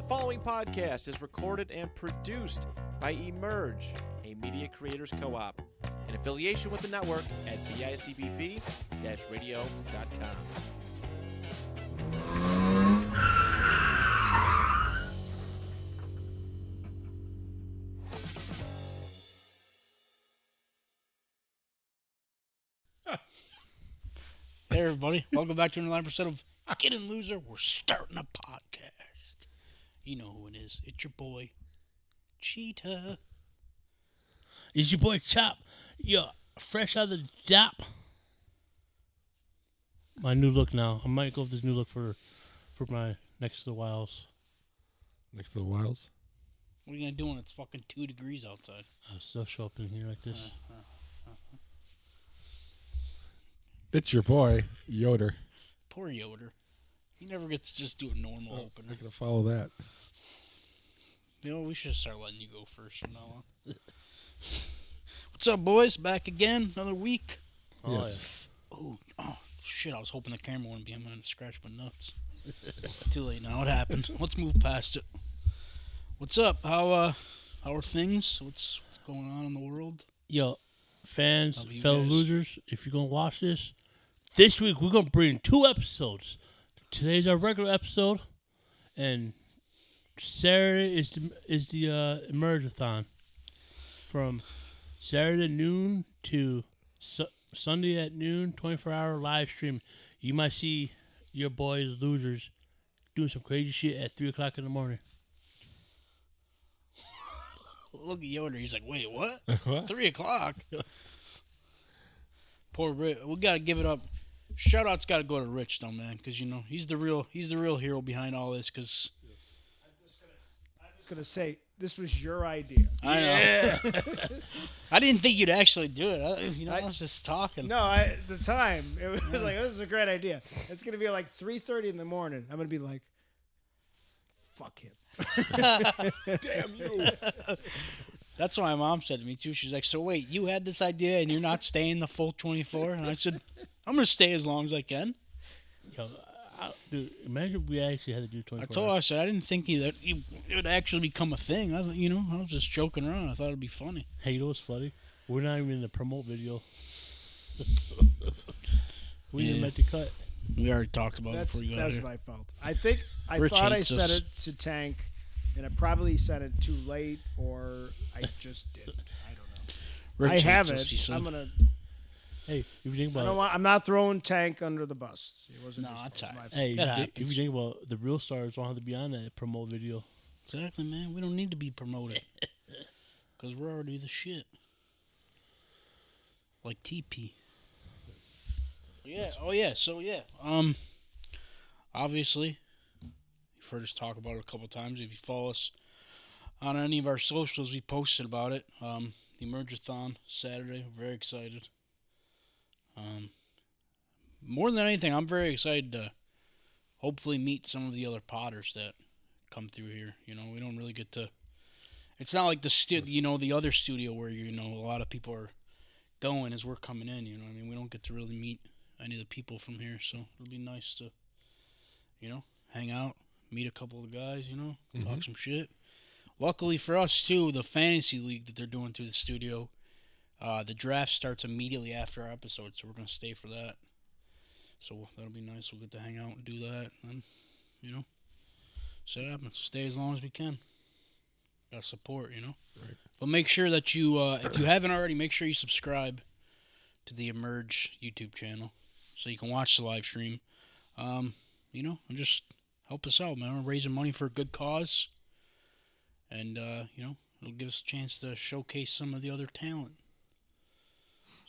The following podcast is recorded and produced by Emerge, a media creators co-op, in affiliation with the network at bicbp-radio.com. Hey everybody, welcome back to another episode of Get In Loser. We're starting a podcast. You know who it is. It's your boy, Cheetah. It's your boy Chop. Yo, fresh out of the Jop. My new look now. I might go with this new look for my next to the Wilds. Next to the Wilds? What are you going to do when it's fucking 2 degrees outside? I'll still show up in here like this. It's your boy, Yoder. Poor Yoder. He never gets to just do a normal I'm opener. not going to follow that. You know, we should start letting you go first from now on. What's up, boys? Back again. Another week. Oh, Yes. Oh, shit. I was hoping the camera wouldn't be. I'm going to scratch my nuts. Too late now. It happened. Let's move past it. What's up? How are things? What's going on in the world? Yo, fans, Love you fellow guys. losers, if you're going to watch this week we're going to bring 2 episodes. Today's our regular episode, and Saturday is the emerge-a-thon. From Saturday at noon to Sunday at noon, 24-hour live stream. You might see your boys, losers, doing some crazy shit at 3 o'clock in the morning. Look at Yoder. He's like, wait, what? What? 3 o'clock? Poor Rich. We got to give it up. Shout-out's got to go to Rich, though, man, because, you know, he's the real hero behind all this, because... I'm just gonna say this was your idea. I know. I didn't think you'd actually do it. I was just talking. No, at the time it was like this is a great idea. It's gonna be like 3:30 in the morning. I'm gonna be like, fuck him. Damn you. That's what my mom said to me, too. She's like, so wait, you had this idea and you're not staying the full 24? And I said, I'm going to stay as long as I can. Yo, dude, imagine if we actually had to do 24 I told her, I said, I didn't think it would actually become a thing. I was just joking around. I thought it'd be funny. Hey, you know what's funny? We're not even in the promote video. We didn't make the cut. We already talked about it before you got That was here. my fault. I think I Rich thought I hates said us. it to Tank, and I probably said it too late, or I just didn't. I don't know. Rich I hates have us, he it. said. I'm gonna. Hey, if you think I about don't want, I'm not throwing Tank under the bus. It wasn't. No, his that's fault. all right. It's my Hey, That if happens. you think about the real stars, don't have to be on that promote video. Exactly, man. We don't need to be promoted. Because we're already the shit. Like TP. Yeah. Oh, yeah. So, yeah. Obviously, you've heard us talk about it a couple times. If you follow us on any of our socials, we posted about it. The emerge-a-thon Saturday. We're very excited. More than anything, I'm very excited to hopefully meet some of the other potters that come through here. You know, we don't really get to. It's not like the other studio where a lot of people are going as we're coming in. You know, what I mean, we don't get to really meet any of the people from here, so it'll be nice to, hang out, meet a couple of the guys. Talk some shit. Luckily for us too, the fantasy league that they're doing through the studio, the draft starts immediately after our episode, so we're gonna stay for that. So that'll be nice. We'll get to hang out and do that, and so it happens. Stay as long as we can. Gotta support, Right. But make sure that you, if you haven't already, make sure you subscribe to the Emerge YouTube channel so you can watch the live stream. And just help us out, man. We're raising money for a good cause, and it'll give us a chance to showcase some of the other talent.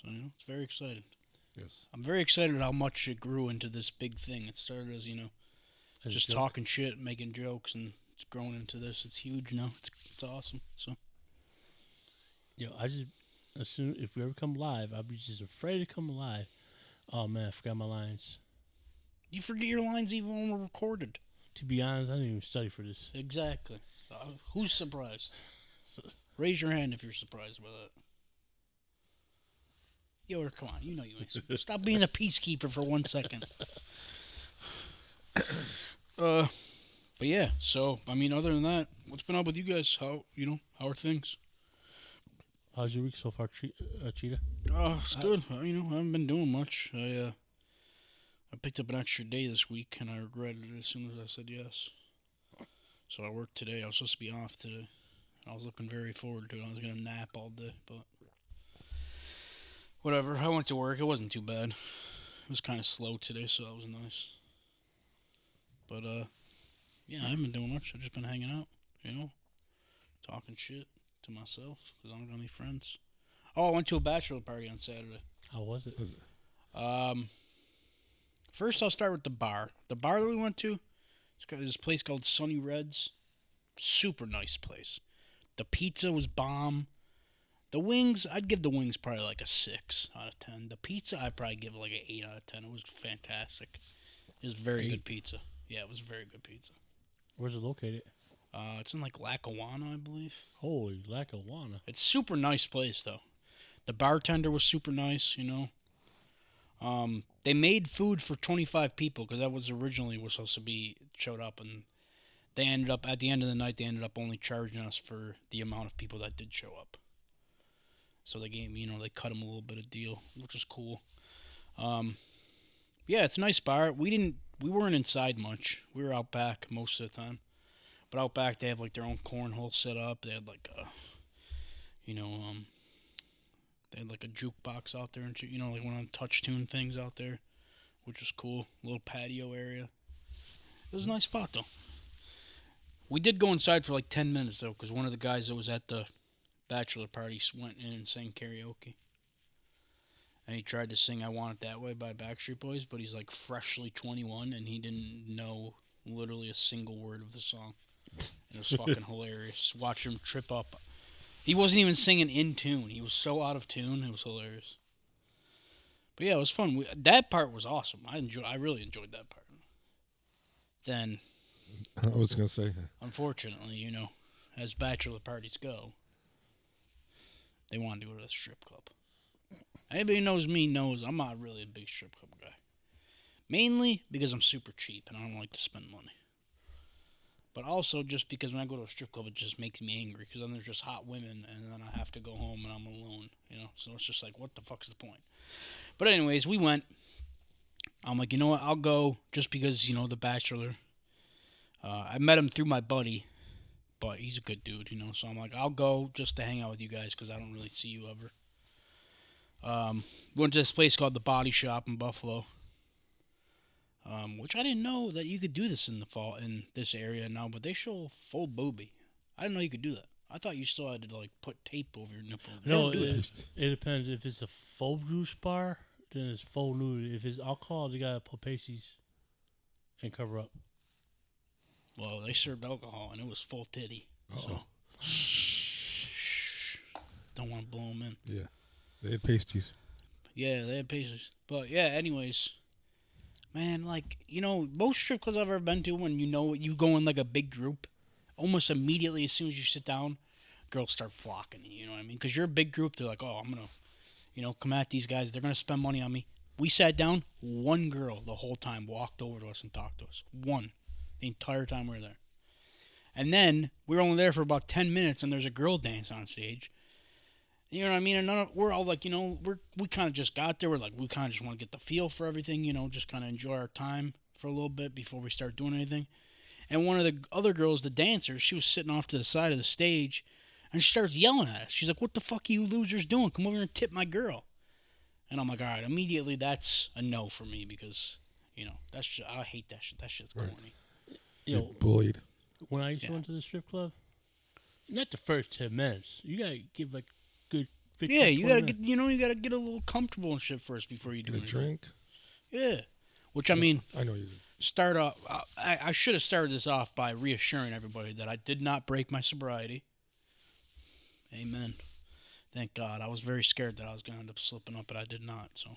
So it's very exciting. Yes. I'm very excited how much it grew into this big thing. It started as, As a just joke. talking shit, making jokes, and it's grown into this. It's huge now. It's awesome. So Yo, I just assume if we ever come live, I'll be just afraid to come live. Oh man, I forgot my lines. you forget your lines even when we're recorded. To be honest, I didn't even study for this. Exactly. Who's surprised? Raise your hand if you're surprised by that. Yo, come on. You know you ain't. Stop being a peacekeeper for 1 second. But yeah, so I mean, other than that, what's been up with you guys? How are things? How's your week so far, Cheetah? Oh, it's good. I haven't been doing much. I picked up an extra day this week, and I regretted it as soon as I said yes. So I worked today. I was supposed to be off today. I was looking very forward to it. I was gonna nap all day, but whatever. I went to work. It wasn't too bad. It was kind of slow today, so that was nice. But yeah, I haven't been doing much. I've just been hanging out, talking shit to myself because I don't got any friends. Oh, I went to a bachelor party on Saturday. How was it? First I'll start with the bar. The bar that we went to, it's got this place called Sunny Reds. Super nice place. The pizza was bomb. The wings, I'd give the wings probably like a 6 out of 10. The pizza, I'd probably give like an 8 out of 10. It was fantastic. It was very good pizza. Yeah, it was very good pizza. Where's it located? It's in like Lackawanna, I believe. Holy Lackawanna. It's a super nice place, though. The bartender was super nice, They made food for 25 people because that was originally was supposed to be showed up, and they ended up, at the end of the night, they ended up only charging us for the amount of people that did show up. So they gave me, they cut them a little bit of deal, which is cool. Yeah, it's a nice bar. We weren't inside much. We were out back most of the time. But out back, they have like their own cornhole set up. They had like a, they had like a jukebox out there and shit, like one of them touch tune things out there, which was cool. A little patio area. It was a nice spot though. We did go inside for like 10 minutes though, because one of the guys that was at the bachelor party went in and sang karaoke. And he tried to sing I Want It That Way by Backstreet Boys, but he's like freshly 21 and he didn't know literally a single word of the song. It was fucking hilarious. Watch him trip up. He wasn't even singing in tune. He was so out of tune. It was hilarious. But yeah, it was fun. That part was awesome. I really enjoyed that part. Then, I was going to say. unfortunately, as bachelor parties go, they want to do it at a strip club. Anybody who knows me knows I'm not really a big strip club guy. Mainly because I'm super cheap and I don't like to spend money. But also just because when I go to a strip club, it just makes me angry because then there's just hot women and then I have to go home and I'm alone, So it's just like, what the fuck's the point? But anyways, we went. I'm like, you know what? I'll go just because, the Bachelor. I met him through my buddy, but he's a good dude, So I'm like, I'll go just to hang out with you guys because I don't really see you ever. Went to this place called the Body Shop in Buffalo. Which I didn't know that you could do this in the fall in this area now, but they show full booby. I didn't know you could do that. I thought you still had to like put tape over your nipple. No, it depends. If it's a full juice bar, then it's full nude. If it's alcohol, they gotta put pasties and cover up. Well, they served alcohol and it was full titty. Uh-oh. So don't want to blow them in. Yeah, they had pasties. Yeah, they had pasties. But yeah, anyways. Man, like, most strip clubs I've ever been to, when you go in like a big group, almost immediately as soon as you sit down, girls start flocking you, you know what I mean? Because you're a big group, they're like, oh, I'm going to, come at these guys. They're going to spend money on me. We sat down, one girl the whole time walked over to us and talked to us. One. The entire time we were there. And then, we were only there for about 10 minutes, and there's a girl dance on stage. You know what I mean? And we're all like, we kind of just got there. We're like, we kind of just want to get the feel for everything, just kind of enjoy our time for a little bit before we start doing anything. And one of the other girls, the dancer, she was sitting off to the side of the stage, and she starts yelling at us. She's like, what the fuck are you losers doing? Come over here and tip my girl. And I'm like, all right, immediately that's a no for me because, that's just, I hate that shit. That shit's corny. Yo, bullied. When I used to go into the strip club, not the first 10 minutes. You gotta give like good 15, yeah, you gotta minutes. get, you gotta get a little comfortable and shit first before you do Get a anything. drink. Yeah, which I mean, I know you did. Start off. I should have started this off by reassuring everybody that I did not break my sobriety. Amen. Thank God. I was very scared that I was gonna end up slipping up, but I did not. So,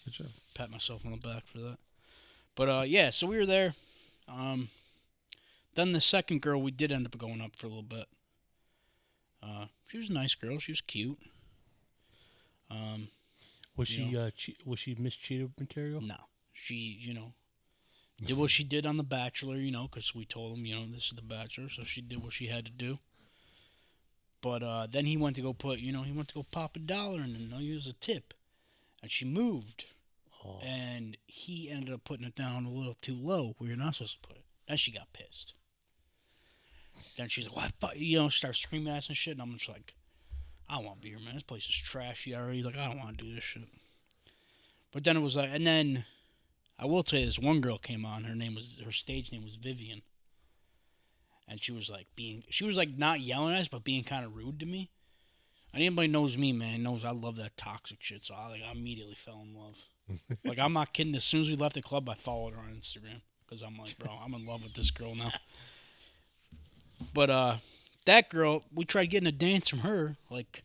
Good job. pat myself on the back for that. But yeah, so we were there. Then the second girl, we did end up going up for a little bit. She was a nice girl. She was cute. Was she was she Miss Cheetah material? No, she Did what she did on The Bachelor, you know, because we told him, you know, this is The Bachelor, so she did what she had to do. But then he went to go put, you know, he went to go pop $1 and then use a tip. And she moved. Oh. And he ended up putting it down a little too low where you're not supposed to put it. Then she got pissed. Then she's like, what? You know, starts screaming at us and shit. And I'm just like, I don't want to be here, man. This place is trashy already. Like, I don't want to do this shit. But then it was like, and then I will tell you, this one girl came on. Her stage name was Vivian. And she was like not yelling at us, but being kind of rude to me. And anybody knows me, man, knows I love that toxic shit. So I immediately fell in love. Like, I'm not kidding. As soon as we left the club, I followed her on Instagram. Because I'm like, bro, I'm in love with this girl now. But that girl, we tried getting a dance from her. Like,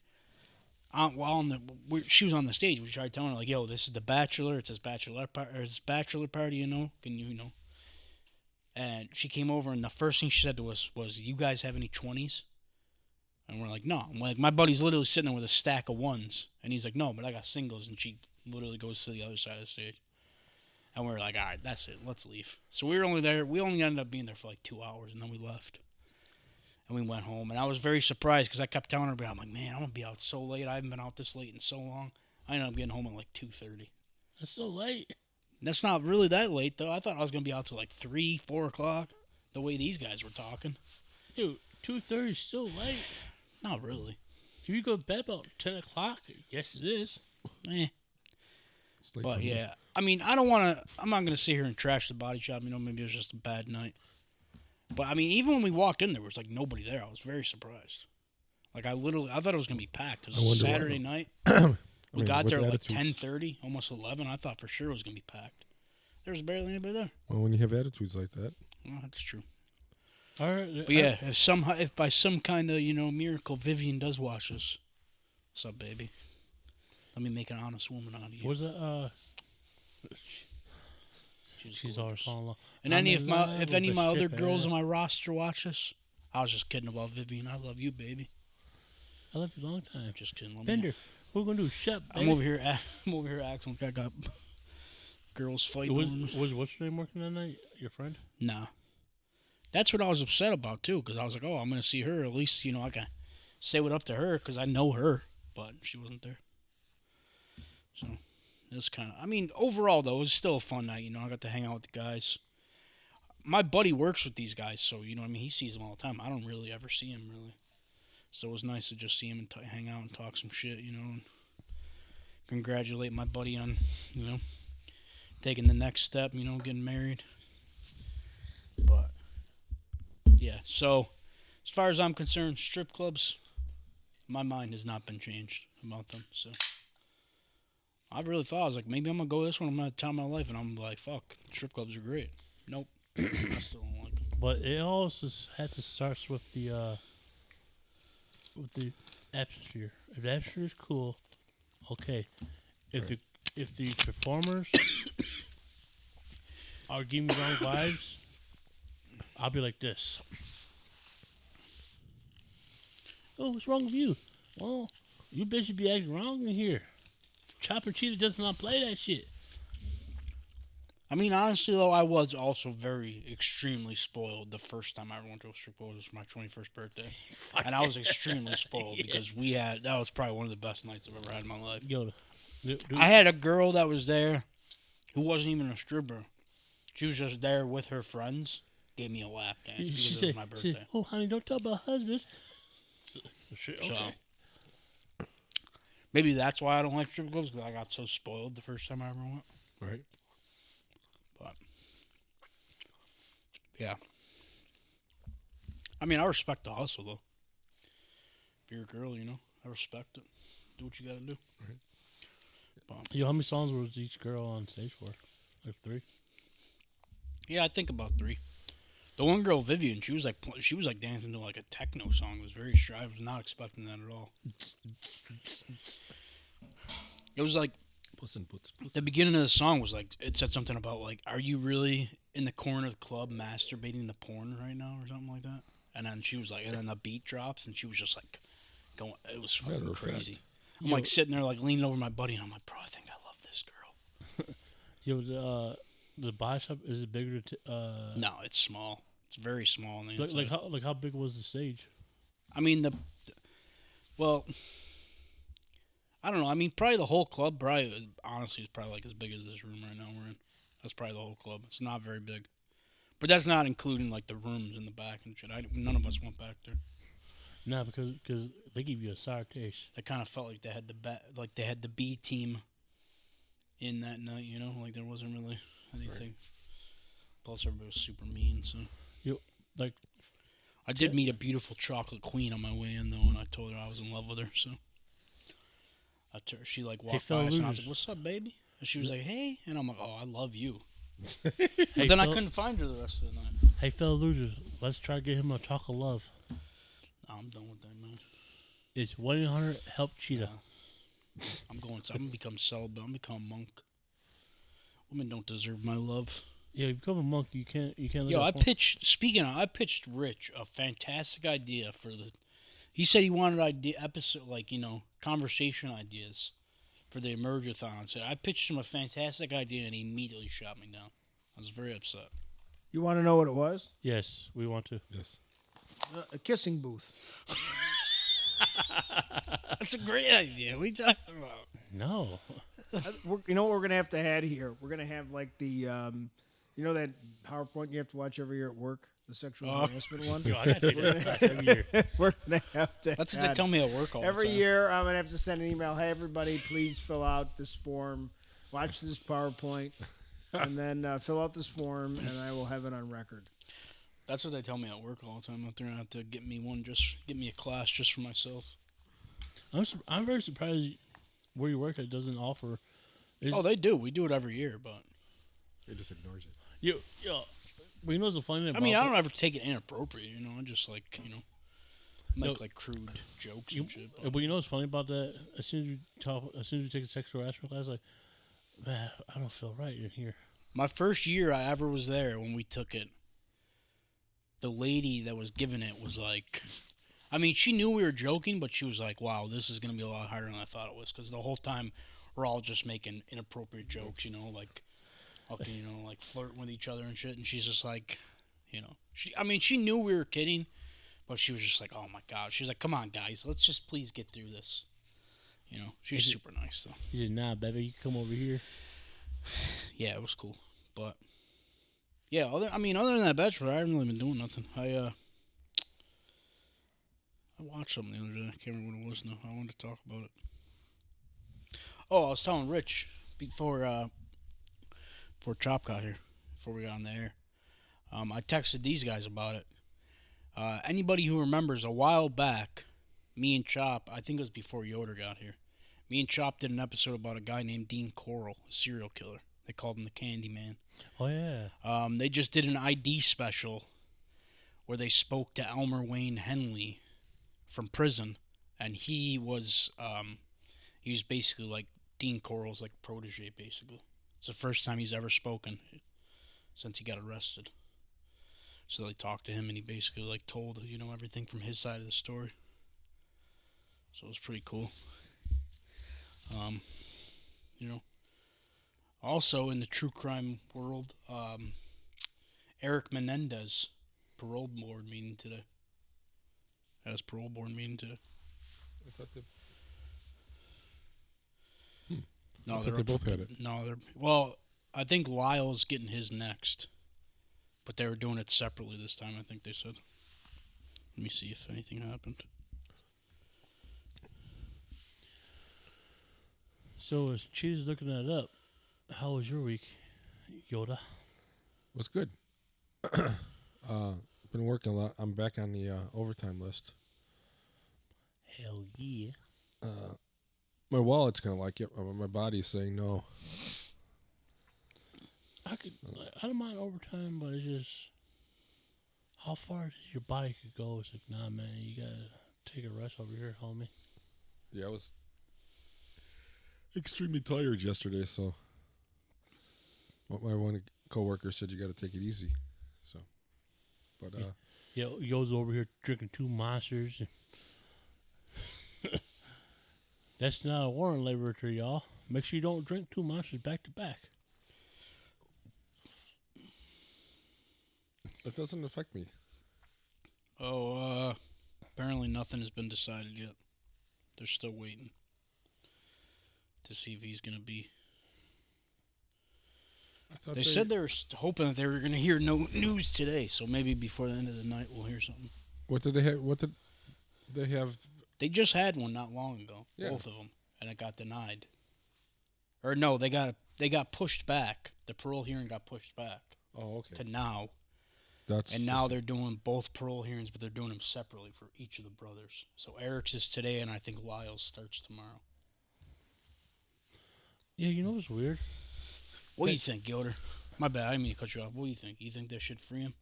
she was on the stage. We tried telling her, like, yo, this is The Bachelor. It's his bachelor party, you know. Can you know? And she came over, and the first thing she said to us was, you guys have any 20s? And we're like, no. I'm like, my buddy's literally sitting there with a stack of ones. And he's like, no, but I got singles. And she literally goes to the other side of the stage. And we were like, all right, that's it. Let's leave. So we were only there. We only ended up being there for like 2 hours, and then we left. And we went home. And I was very surprised because I kept telling her, I'm like, man, I'm going to be out so late. I haven't been out this late in so long. I ended up getting home at like 2:30. That's so late. That's not really that late, though. I thought I was going to be out till like 3, 4 o'clock, the way these guys were talking. Dude, 2:30 is so late. Not really. Can you go to bed about 10 o'clock? Yes, it is. But, yeah. I mean, I'm not going to sit here and trash the body shop. You know, maybe it was just a bad night. But, I mean, even when we walked in, there was, like, nobody there. I was very surprised. Like, I thought it was going to be packed. It was a Saturday night. We got there at like 10:30, almost 11. I thought for sure it was going to be packed. There was barely anybody there. Well, when you have attitudes like that. Well, that's true. All right. But yeah, if by some kind of, you know, miracle Vivian does watch us, what's up, baby? Let me make an honest woman out of you. Was it, she's always gorgeous. falling in love. And if any of my other girls on my roster watch us, I was just kidding about Vivian. I love you, baby. I love you a long time. Just kidding. Bender, what we gonna do? Shut up, I'm over here acting like I got girls fighting. What's your name working that night? Your friend? Nah. That's what I was upset about, too, because I was like, oh, I'm going to see her. At least, you know, I can say what up to her because I know her, but she wasn't there. So, it was kind of, I mean, overall, though, it was still a fun night. You know, I got to hang out with the guys. My buddy works with these guys, so, you know, I mean, he sees them all the time. I don't really ever see him, really. So, it was nice to just see him and hang out and talk some shit, you know, and congratulate my buddy on, you know, taking the next step, you know, getting married. But yeah, so as far as I'm concerned, strip clubs, my mind has not been changed about them. So I really thought, I was like, maybe I'm going to go this one. I'm going to tell my life. And I'm like, fuck, strip clubs are great. Nope. I still don't like them. But it also has to start with the atmosphere. If the atmosphere is cool, okay. If the performers are giving me wrong vibes, I'll be like this. Oh, what's wrong with you? Well, you bitch be acting wrong in here. Chopper Cheetah does not play that shit. I mean, honestly, though, I was also very extremely spoiled the first time I ever went to a strip club. It was my 21st birthday. And I was extremely spoiled because that was probably one of the best nights I've ever had in my life. Yo, I had a girl that was there who wasn't even a stripper. She was just there with her friends. Gave me a lap dance because it was my birthday. Said, oh, honey, don't talk about husband. Okay. So, maybe that's why I don't like strip clubs, because I got so spoiled the first time I ever went. Right. But, yeah. I mean, I respect the hustle, though. If you're a girl, you know, I respect it. Do what you gotta do. Right. But, Yo, how many songs was each girl on stage for? Like 3? yeah, I think about 3. The one girl, Vivian, she was like dancing to like a techno song. It was very strange. I was not expecting that at all. It was like the beginning of the song was like, it said something about like, are you really in the corner of the club masturbating to porn right now or something like that? And then she was like, and then the beat drops and she was just like going. It was fucking crazy. I'm like sitting there like leaning over my buddy and I'm like, bro, I think I love this girl. Yo, The body shop is it bigger? No, it's small. It's very small on the inside. Like how big was the stage? I mean well, I don't know. I mean, probably the whole club. Probably honestly, is probably like as big as this room right now we're in. That's probably the whole club. It's not very big, but that's not including like the rooms in the back and shit. None of us went back there. No, because they give you a sour taste. They kind of felt like they had the B team in that night. You know, like there wasn't really anything. Right. Plus, everybody was super mean. So, like, I did meet a beautiful chocolate queen on my way in though, and I told her I was in love with her. So, she like walked by us, and I was like, "What's up, baby?" And she was like, "Hey," and I'm like, "Oh, I love you." But then I couldn't find her the rest of the night. Hey, fellow losers, let's try to get him a chocolate love. I'm done with that, man. It's 1-800-HELP-CHEETAH. I'm going to become celibate. I'm become a monk. Women don't deserve my love. Yeah, you become a monk. You can't. Yo, I pitched Rich a fantastic idea for the. He said he wanted conversation ideas for the emerge-a-thon. So I pitched him a fantastic idea, and he immediately shot me down. I was very upset. You want to know what it was? Yes, we want to. Yes. A kissing booth. That's a great idea. What are you talking about? No. You know what we're going to add here? We're going to have like the, you know that PowerPoint you have to watch every year at work? The sexual harassment one? Yo, I got to take that class every year. We're going to have to That's what they tell me at work all the time. Every year I'm going to have to send an email. Hey, everybody, please fill out this form. Watch this PowerPoint. And then fill out this form, and I will have it on record. That's what they tell me at work all the time. That they're going to have to get me a class just for myself. I'm very surprised where you work that doesn't offer. Oh, they do. We do it every year, but It just ignores it. Yo, well, you know what's the funny thing about I mean, I don't ever take it inappropriate, you know. I just like, you know, make like crude jokes and shit. But you know what's funny about that? As soon as you take a sexual harassment class, like, man, I don't feel right in here. My first year I ever was there when we took it, the lady that was giving it was like, I mean, she knew we were joking, but she was like, wow, this is going to be a lot harder than I thought it was. Because the whole time we're all just making inappropriate jokes, you know, like, okay, you know, like flirting with each other and shit. And she's just like, you know, she knew we were kidding, but she was just like, oh my God. She's like, come on, guys, let's just please get through this. You know, she's super nice, though. She said, nah, baby, you come over here. Yeah, it was cool. But, yeah, other than that Bachelor, I haven't really been doing nothing. I watched something the other day. I can't remember what it was now. I wanted to talk about it. Oh, I was telling Rich before Chop got here, before we got on the air. I texted these guys about it. Anybody who remembers a while back, me and Chop, I think it was before Yoder got here, me and Chop did an episode about a guy named Dean Coral, a serial killer. They called him the Candyman. Oh, yeah. They just did an ID special where they spoke to Elmer Wayne Henley from prison, and he was basically like Dean Coral's like protege, basically. It's the first time he's ever spoken since he got arrested. So they talked to him, and he basically like told, you know, everything from his side of the story. So it was pretty cool. You know, also in the true crime world, Eric Menendez, parole board meeting today. Had his parole board meeting today. I thought No, they both had it. No, well, I think Lyle's getting his next, but they were doing it separately this time. I think they said. Let me see if anything happened. So as Cheese looking that up, how was your week, Yoda? Was good. Been working a lot. I'm back on the overtime list. Hell yeah. My wallet's gonna like it. My body's saying no. I don't mind overtime, but it's just how far does your body could go? It's like, nah, man, you gotta take a rest over here, homie. Yeah, I was extremely tired yesterday, so my one coworker said you got to take it easy. So, but yeah, Yo's over here drinking 2 monsters. That's not a warrant labor, y'all. Make sure you don't drink 2 monsters back to back. It doesn't affect me. Oh, apparently nothing has been decided yet. They're still waiting to see if he's going to be. I thought They said they were hoping that they were going to hear no news today, so maybe before the end of the night we'll hear something. What did they have? What did they have? They just had one not long ago, Yeah. both of them, and it got denied. Or no, they got pushed back. The parole hearing got pushed back Oh, okay. to now. That's And now they're doing both parole hearings, but they're doing them separately for each of the brothers. So Eric's is today, and I think Lyle's starts tomorrow. Yeah, you know what's weird? What do you think, Yoder? My bad, I didn't mean to cut you off. What do you think? You think they should free him?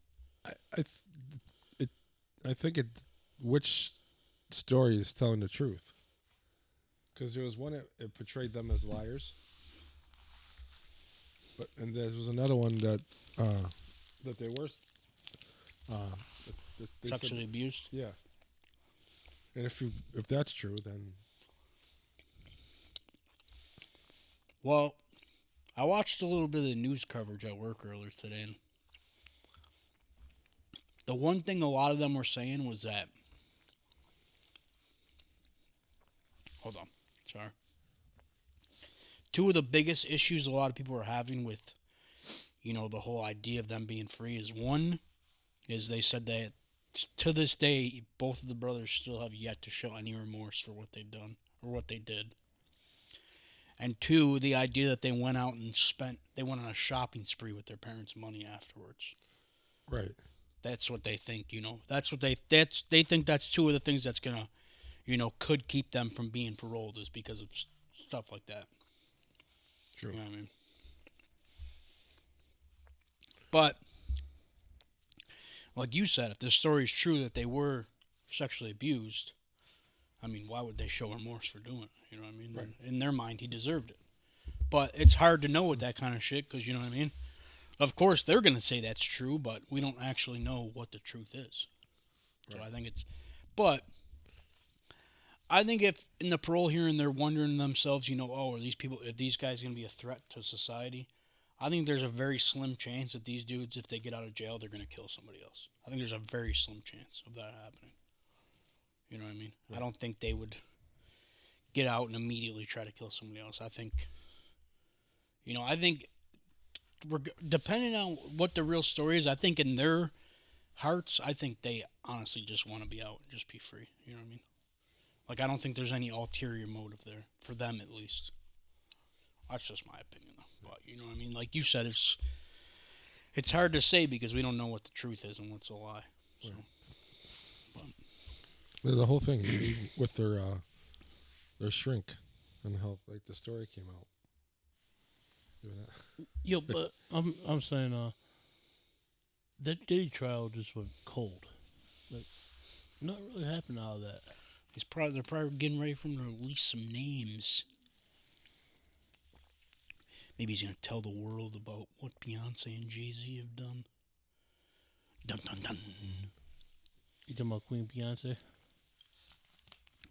I think which story is telling the truth? Because there was one it portrayed them as liars, and there was another one that they were they Sexually said, abused? yeah. And if that's true, then Well, I watched a little bit of the news coverage at work earlier today, and the one thing a lot of them were saying was that. Hold on. Sorry. Two of the biggest issues a lot of people are having with, the whole idea of them being free is one, is they said that to this day, both of the brothers still have yet to show any remorse for what they've done or what they did. And two, the idea that they went out and they went on a shopping spree with their parents' money afterwards. right. That's what they think, That's what they think that's two of the things that's gonna, could keep them from being paroled is because of stuff like that. True. You know what I mean? But, like you said, if this story is true that they were sexually abused, I mean, why would they show remorse for doing it? You know what I mean? Right. In their mind, he deserved it. But it's hard to know with that kind of shit because, you know what I mean? Of course, they're going to say that's true, but we don't actually know what the truth is. So I think but I think if in the parole hearing they're wondering themselves, are these guys going to be a threat to society? I think there's a very slim chance that these dudes, if they get out of jail, they're going to kill somebody else. I think there's a very slim chance of that happening. You know what I mean? Right. I don't think they would get out and immediately try to kill somebody else. I think, depending on what the real story is, I think in their hearts, I think they honestly just want to be out and just be free. You know what I mean? Like, I don't think there's any ulterior motive there, for them at least. That's just my opinion, though. But, you know what I mean? Like you said, it's hard to say because we don't know what the truth is and what's a lie. So, The whole thing with their shrink and how the story came out. Yo, but I'm saying that Diddy trial just went cold. Like, nothing really happened out of that. They're probably getting ready for him to release some names. Maybe he's gonna tell the world about what Beyonce and Jay-Z have done. Dun dun dun. You talking about Queen Beyonce?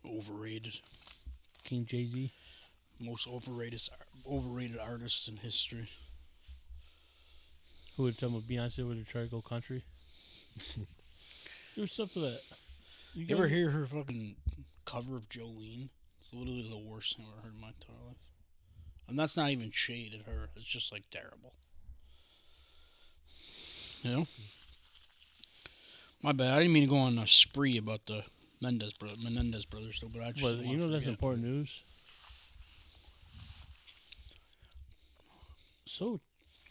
Overrated. King Jay-Z? Most overrated artists in history. Who would tell me Beyonce would try to go country? There's stuff for that. You ever hear her fucking cover of Jolene? It's literally the worst thing I've ever heard in my entire life. And that's not even shade at her. It's just terrible. My bad. I didn't mean to go on a spree about the Menendez Brothers, though. But I just that's important news. So,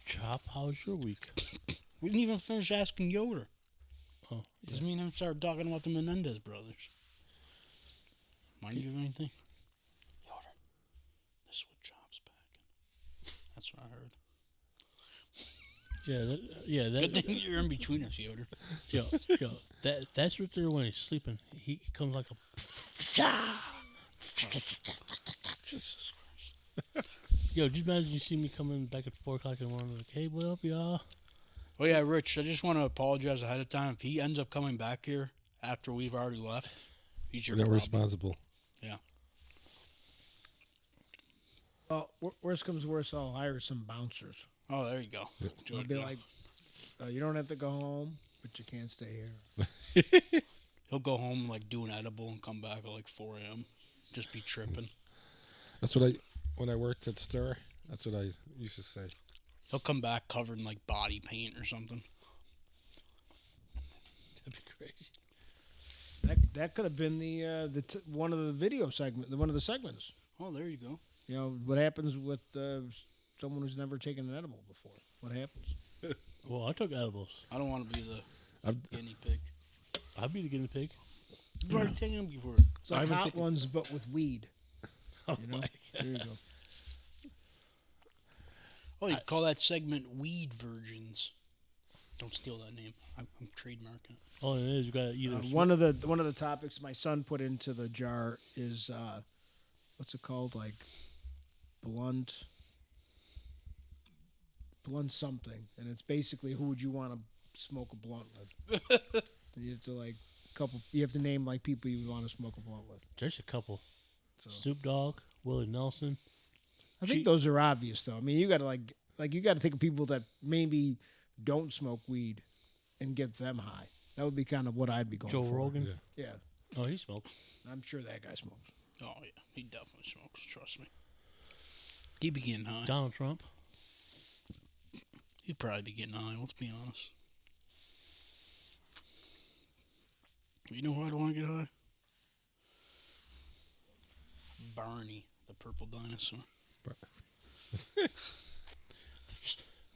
Chop, how's your week? We didn't even finish asking Yoder. Oh, because me and him started talking about the Menendez Brothers. Mind you of anything? Yoder, this is what Chop's packing. That's what I heard. That. Good thing you're in between us, Yoder. Yo, that's what they're when he's sleeping. He comes like a. Jesus Christ. Yo, just imagine you see me coming back at 4 o'clock in the morning, like, hey, what up, y'all? Oh yeah, Rich, I just want to apologize ahead of time. If he ends up coming back here after we've already left, he's your You're problem. responsible. Yeah. Well, worst comes to worst, I'll hire some bouncers. Oh, there you go. Yeah. It'll be like You don't have to go home, but you can't stay here. He'll go home, like, do an edible and come back at, like, 4 a.m. Just be tripping. That's what when I worked at Stir, that's what I used to say. He'll come back covered in, like, body paint or something. That'd be crazy. That could have been one of the video one of the segments. Oh, there you go. You know what happens with someone who's never taken an edible before? What happens? Well, I took edibles. I don't want to be the guinea pig. I'd be the guinea pig. You've already taken them before. It's like hot ones, but with weed. Oh You know? my There you go. Oh, you call that segment Weed Virgins. Don't steal that name. I'm trademarking it. Oh, it is. You got to either. One of the topics my son put into the jar is what's it called? Like blunt something, and it's basically who would you want to smoke a blunt with? And you have to you have to name like people you would want to smoke a blunt with. There's a couple. So. Snoop Dogg, Willie Nelson. I think those are obvious though. I mean, you got to you got to think of people that maybe don't smoke weed and get them high. That would be kind of what I'd be going Joe for. Rogan. Yeah, Oh, he smokes. I'm sure that guy smokes. Oh, yeah. He definitely smokes. Trust me. He'd be getting high. Donald Trump. He'd probably be getting high. Let's be honest. You know who I'd want to get high? Barney, the purple dinosaur.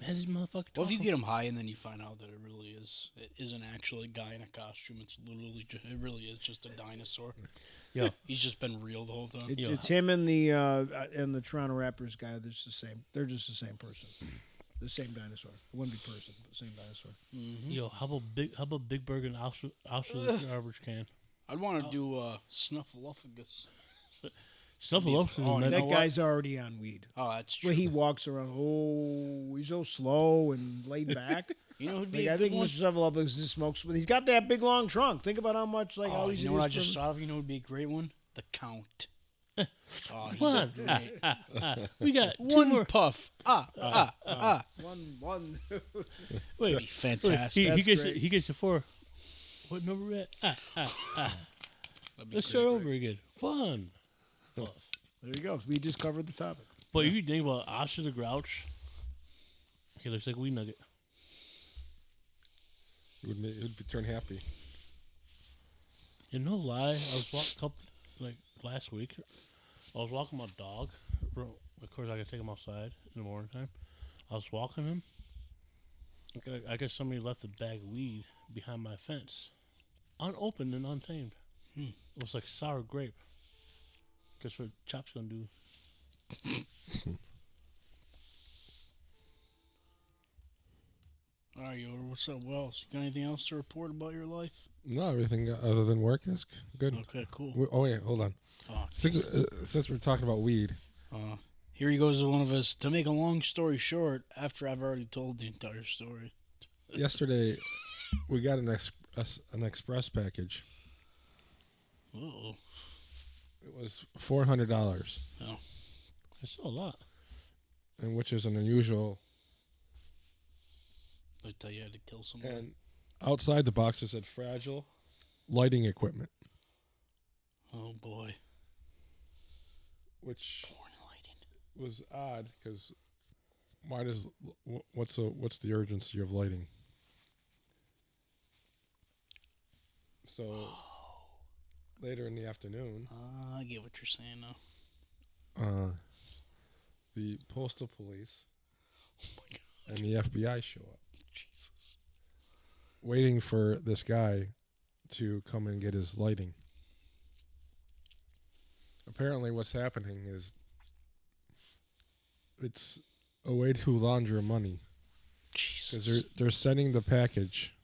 Man, this motherfucker. What if you talking- get him high and then you find out that it isn't actually a guy in a costume? It really is just a dinosaur. Yo, He's just been real the whole time. It's him and the Toronto Raptors guy. They're just the same. They're just the same person. The same dinosaur. It wouldn't be person, but same dinosaur. Mm-hmm. Yo, how about Big Burger and Auschwitz garbage can? I'd want to do Snuffleupagus. Snuffleupagus. Oh, is you know That what? guy's already on weed. Oh, that's true. Where he walks around, he's so slow and laid back. You know who'd be I a think good one? Mr. Sevelup just smokes, but he's got that big long trunk. Think about how much all these. You know what I just thought of? You know who'd be a great one? The Count. Oh, One. We got two One more. puff. One. Wait, Be fantastic. That's he great. gets you 4. What number we at? That'd be Let's great. start over again. 1. There you go. We just covered the topic. But if you think about Oscar the Grouch, he looks like a wee nugget. It would turn happy. You know, lie. I was last week. I was walking my dog. Of course, I could take him outside in the morning time. I was walking him. I guess somebody left a bag of weed behind my fence, unopened and untamed. It was like sour grape. Guess what Chop's gonna do? All right, Yoder, what's up, Wells? You got anything else to report about your life? No, everything other than work is good. Okay, cool. Oh wait, hold on. Oh, Since we're talking about weed, here he goes with one of us. To make a long story short, after I've already told the entire story. yesterday we got an express package. Uh-oh. It was $400, Oh. It's still a lot. and which is an unusual. They tell you had to kill someone. And outside the box it said fragile lighting equipment, Oh, boy. which Porn lighting. was odd because what's the urgency of lighting? So later in the afternoon, I get what you're saying now. the postal police Oh, my God. and the FBI show up, Jesus. waiting for this guy to come and get his lighting. Apparently what's happening is it's a way to launder money, Jesus. because they're sending the package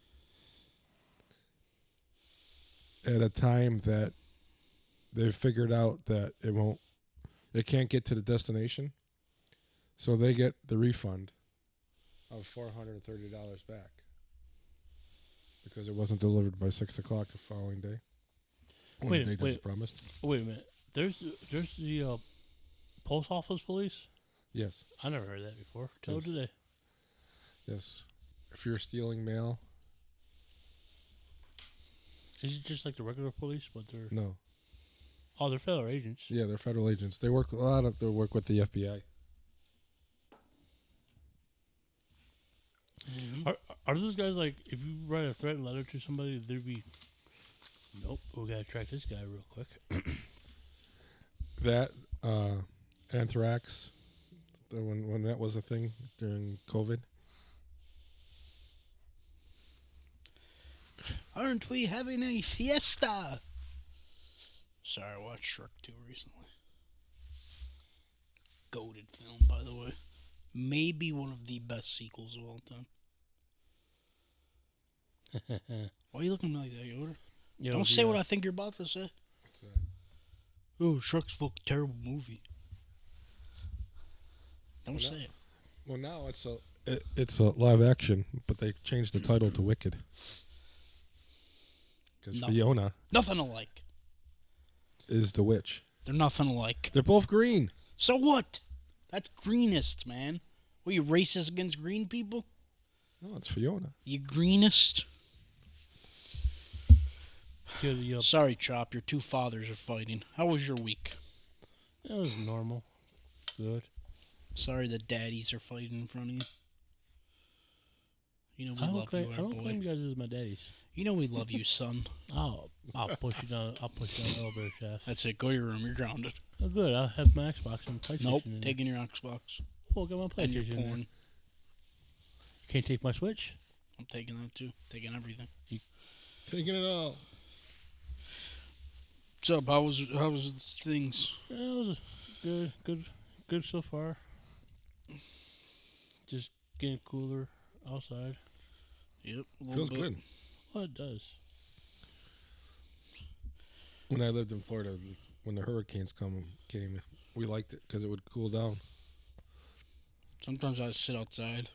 at a time that they've figured out that it can't get to the destination, so they get the refund of $430 back because it wasn't delivered by 6 o'clock the following day. On the date that was promised. Wait a minute. There's the post office police. Yes, I never heard that before. Till Yes. today. yes. if you're stealing mail, Is it just like the regular police, but they're no. they're federal agents? Yeah, they're federal agents. They work they work with the FBI. Are those guys like, if you write a threatened letter to somebody, they'd be, nope, we gotta track this guy real quick. That anthrax, when that was a thing during COVID. Aren't we having a fiesta? Sorry, I watched Shrek 2 recently. Goated film, by the way. Maybe one of the best sequels of all time. Why are you looking like that, Yoder? Don't say what I think you're about to say. What's that? Oh, Shrek's a fucking terrible movie. Don't say it. Well, now it's a live action, but they changed the title to Wicked. Because Fiona Nothing alike. is the witch. They're nothing alike. They're both green. So what? That's greenists, man. What, you racist against green people? No, it's Fiona. You greenist? It Sorry, Chop. Your two fathers are fighting. How was your week? was normal. Good. Sorry the daddies are fighting in front of you. You know we I love you, don't our claim boy. you guys as my daddies. You know we love you, son. I'll push you down. I'll push you down the elevator shaft. That's it. Go to your room. You're grounded. Oh, good. I'll have my Xbox and PlayStation. Nope. in there. Taking your Xbox. Well, get my And your PlayStation. in there. porn. You can't take my Switch. I'm taking that too. Taking everything. Taking it all. What's up? How was things? Yeah, it was good so far. Just getting cooler outside. Yep. Feels good. Well, it does. When I lived in Florida, when the hurricanes came, we liked it because it would cool down. Sometimes I sit outside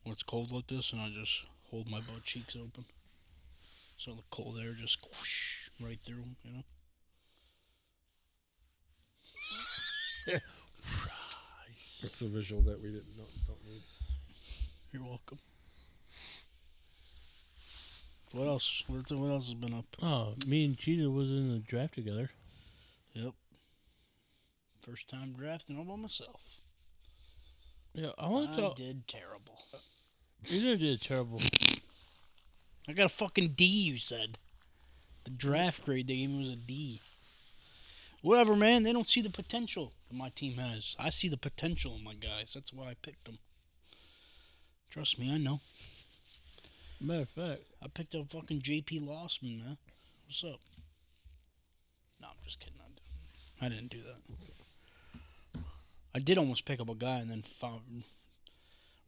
when it's cold like this, and I just hold my butt cheeks open, so the cold air just whoosh right through 'em, you know. That's a visual that we don't need. You're welcome. What else? What else has been up? Oh, me and Cheetah was in the draft together. Yep. First time drafting all by myself. Yeah, I did terrible. You did terrible. I got a fucking D, you said. The draft grade they gave me was a D. Whatever, man. They don't see the potential that my team has. I see the potential in my guys. That's why I picked them. Trust me, I know. Matter of fact, I picked up fucking JP Lossman, man. What's up? No, I'm just kidding. I didn't do that. I did almost pick up a guy and then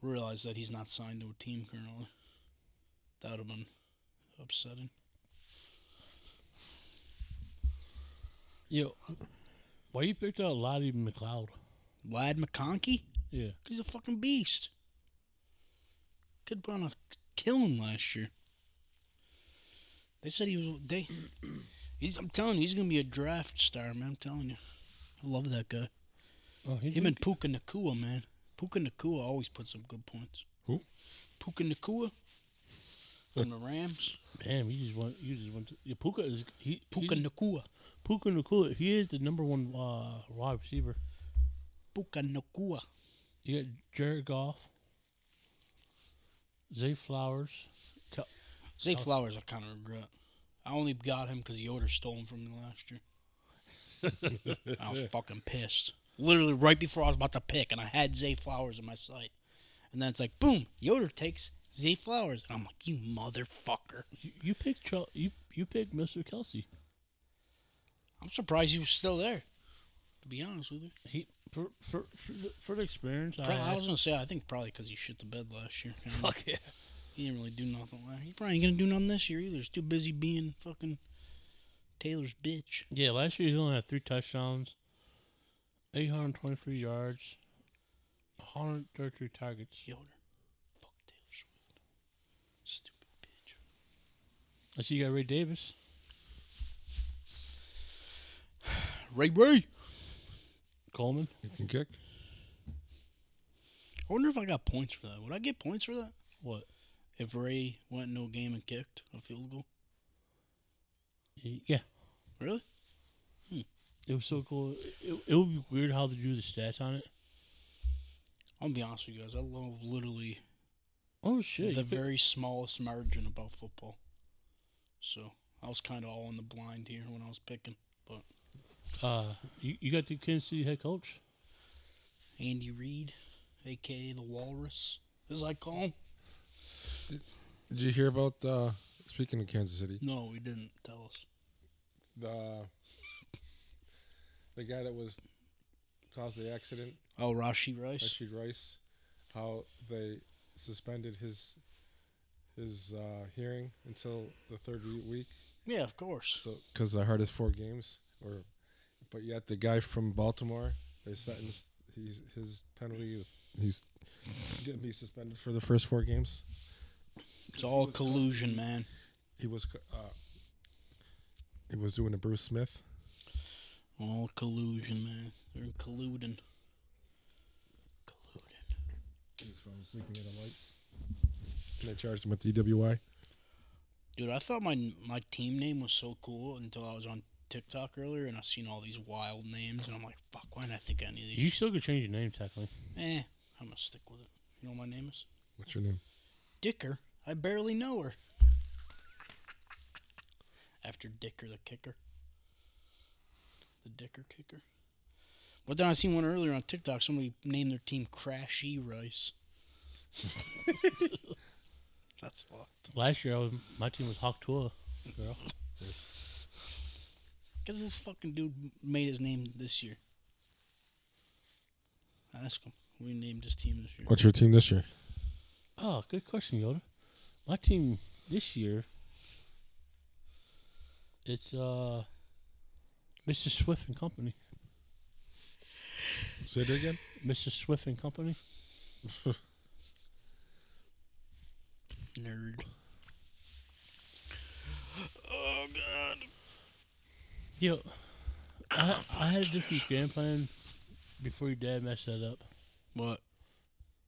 realized that he's not signed to a team currently. That would have been upsetting. yo, why you picked out Lottie McLeod? Lad McConkey? Yeah. He's a fucking beast. Kid put on a killing last year. They said he was. I'm telling you, he's gonna be a draft star, man. I'm telling you. I love that guy. Oh, Him and Puka Nakua, man. Puka Nakua always puts up good points. Who? Puka Nakua from the Rams. Damn, you just went to. Yeah, Puka is. Puka Nakua. Puka Nakua, he is the number one wide receiver. Puka Nakua. You got Jared Goff, Zay Flowers. Zay Flowers, I kind of regret. I only got him because Yoder stole him from me last year. I was fucking pissed. Literally right before I was about to pick, and I had Zay Flowers in my sight. And then it's like, boom, Yoder takes Zay Flowers. And I'm like, you motherfucker. You picked you picked Mr. Kelsey. I'm surprised he was still there, to be honest with you. He for the experience. I was going to say, I think probably because he shit the bed last year. Fuck yeah. He didn't really do nothing last year. He probably ain't going to do nothing this year either. He's too busy being fucking Taylor's bitch. Yeah, last year he only had 3 touchdowns, 823 yards, 133 targets. Yoder. Fuck Taylor Swift. Stupid bitch. I see you got Ray Davis. Ray. Coleman. You can kick. I wonder if I got points for that. Would I get points for that? What? If Ray went into a game and kicked a field goal? Yeah. Really? It was so cool. It would be weird how they do the stats on it. I'll be honest with you guys. I love literally Oh, shit. the very smallest margin about football. So I was kind of all in the blind here when I was picking. But You got the Kansas City head coach? Andy Reid, a.k.a. the Walrus, as I call him. Did you hear about speaking of Kansas City? No, he didn't tell us. The guy that was caused the accident, Oh, Rashid Rice? Rashid Rice, how they suspended his hearing until the third week. Yeah, of course. So because I heard his 4 games, but yet the guy from Baltimore, they sentenced his penalty is he's gonna be suspended for the first 4 games. It's all collusion, man. He was doing a Bruce Smith. All collusion, man. They're colluding. He was found sleeping in a light. And they charged him with DWI. Dude, I thought my team name was so cool until I was on TikTok earlier and I seen all these wild names and I'm like, fuck, why didn't I think of any of these? You still could change your name, technically. I'm gonna stick with it. You know what my name is? What's your name? Dicker. I barely know her. After Dicker the kicker. The Dicker kicker. But then I seen one earlier on TikTok. Somebody named their team Crashy Rice. That's fucked. Last year, my team was Hawk Tua. Girl. Because this fucking dude made his name this year. Ask him. We named his team this year. What's your team this year? Oh, good question, Yoda. My team this year, it's Mr. Swift and Company. Say it again. Mr. Swift and Company. Nerd. Oh, God. Yo, I had a different game plan before your dad messed that up. What?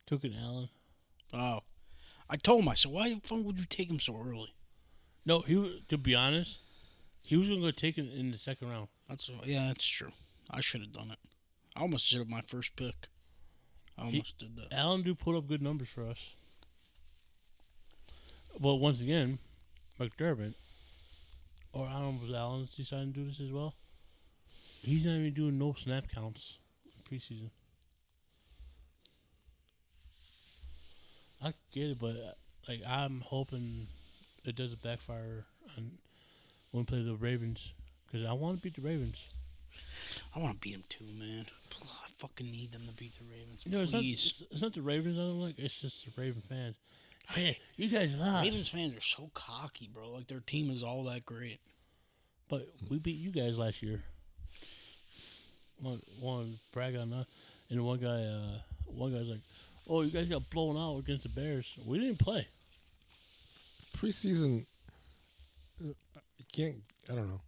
Took an Allen. Oh. I told him, I said, why the fuck would you take him so early? No, to be honest, he was going to go take it in the second round. That's true. I should have done it. I almost did it my first pick. I almost did that. Allen do put up good numbers for us. Well, once again, McDermott, or I don't know if Allen's deciding to do this as well. He's not even doing no snap counts in preseason. I get it, but I'm hoping it doesn't backfire on when we play the Ravens, because I want to beat the Ravens. I want to beat them too, man. I fucking need them to beat the Ravens. No, Please. it's not the Ravens I don't like. It's just the Raven fans. Hey, you guys lost. Ravens fans are so cocky, bro. Like, their team is all that great. But we beat you guys last year. Want to brag on that. And one guy's like, oh, you guys got blown out against the Bears. We didn't play. Preseason, you can't. I don't know.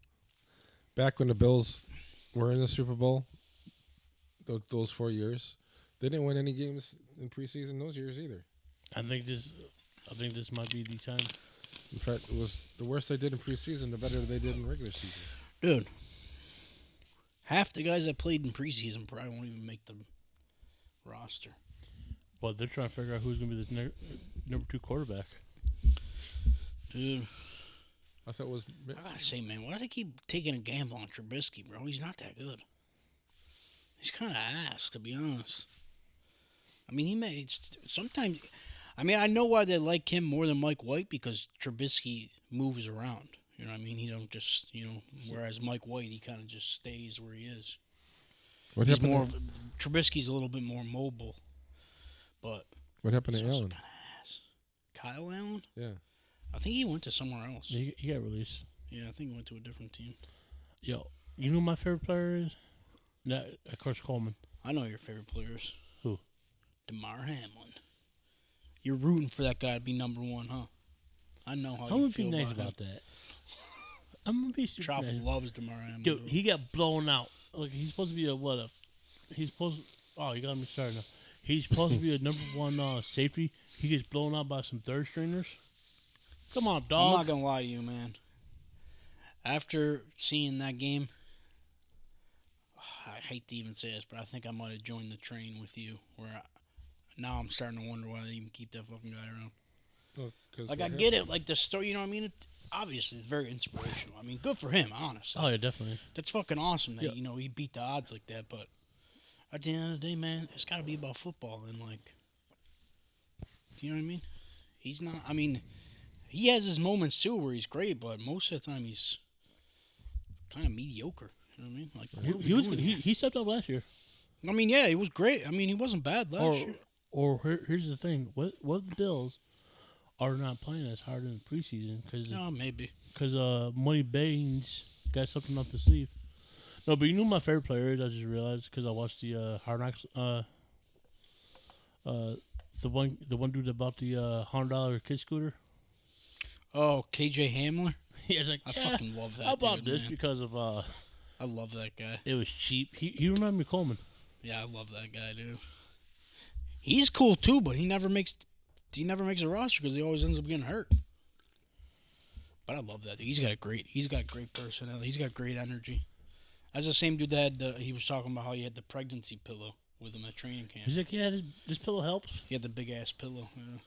Back when the Bills were in the Super Bowl, those 4 years, they didn't win any games in preseason those years either. I think this might be the time. In fact, it was the worse they did in preseason, the better they did in regular season. Dude, half the guys that played in preseason probably won't even make the roster. Well, they're trying to figure out who's going to be the number 2 quarterback. Dude, I thought it was. I gotta say, man, why do they keep taking a gamble on Trubisky, bro? He's not that good. He's kind of ass, to be honest. I mean, he made sometimes. I mean, I know why they like him more than Mike White, because Trubisky moves around. You know what I mean? He don't just, whereas Mike White, he kind of just stays where he is. What He's happened? more. Trubisky's a little bit more mobile, but What happened to he's also Allen? kind of ass. Kyle Allen? Yeah. I think he went to somewhere else. He got released. Yeah, I think he went to a different team. Yo, you know who my favorite player is? No, of course, Coleman. I know your favorite players. Who? DeMar Hamlin. You're rooting for that guy to be number 1, huh? I know how I'm you gonna feel be nice about about that. I'm gonna be super Chop nice. loves DeMar Hamlin. Dude, he got blown out. Like, he's supposed to be he's supposed. Oh, you got me started now. He's supposed to be a number one safety. He gets blown out by some third stringers. Come on, I'm dog. not gonna lie to you, man. After seeing that game, I hate to even say this, but I think I might have joined the train with you. Now I'm starting to wonder why they even keep that fucking guy around. Oh, 'cause Like, what I get it. Like, the story, you know what I mean? Obviously, it's very inspirational. I mean, good for him, honestly. Oh yeah, definitely. That's fucking awesome that, Yeah. you know, he beat the odds like that. But at the end of the day, man, it's got to be about football. And, like, do you know what I mean? He's not, I mean, he has his moments, too, where he's great. But most of the time, he's kind of mediocre. You know what I mean? Like, what are we He was doing good. here? He stepped up last year. I mean, yeah, he was great. I mean, he wasn't bad last year. Here's the thing: what if the Bills are not playing as hard in the preseason Oh, maybe. because Money Baines got something up his sleeve. No, but you know who my favorite player is. I just realized because I watched the Hard Knocks. The one dude that bought the $100 kid scooter. Oh, KJ Hamler? He was like, I yeah, fucking love that I bought dude, this man. because of I love that guy. it was cheap. He reminded me of Coleman. Yeah, I love that guy, dude. He's cool too, but he never makes a roster because he always ends up getting hurt. But I love that dude. He's got great personality. He's got great energy. That's the same dude that had he was talking about how he had the pregnancy pillow with him at training camp. He's like, yeah, this pillow helps. He had the big ass pillow. Yeah.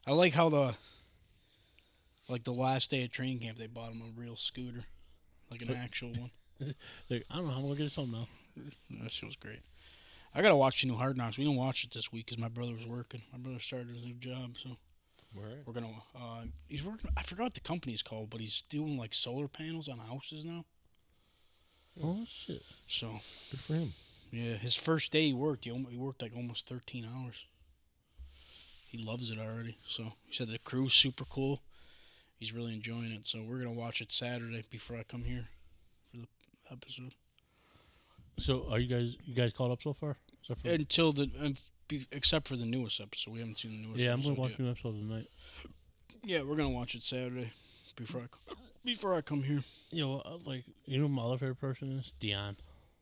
I like how the last day of training camp they bought him a real scooter, like an actual one. Like, I don't know how I'm gonna get this home now. That shit was great. I gotta watch the new Hard Knocks. We didn't watch it this week because my brother was working. My brother started a new job, so Right. we're gonna. He's working. I forgot what the company's called, but he's doing like solar panels on houses now. Oh shit! So Good for him. yeah, his first day he worked. He worked like almost 13 hours. He loves it already. So he said the crew's super cool. He's really enjoying it. So we're gonna watch it Saturday before I come here for the episode. So are you guys caught up so far? Except for the newest episode, we haven't seen the newest. Yeah, I'm episode gonna watch yet. the new episode tonight. Yeah, we're gonna watch it Saturday before I come here. Like you know, who my other favorite person is Dion.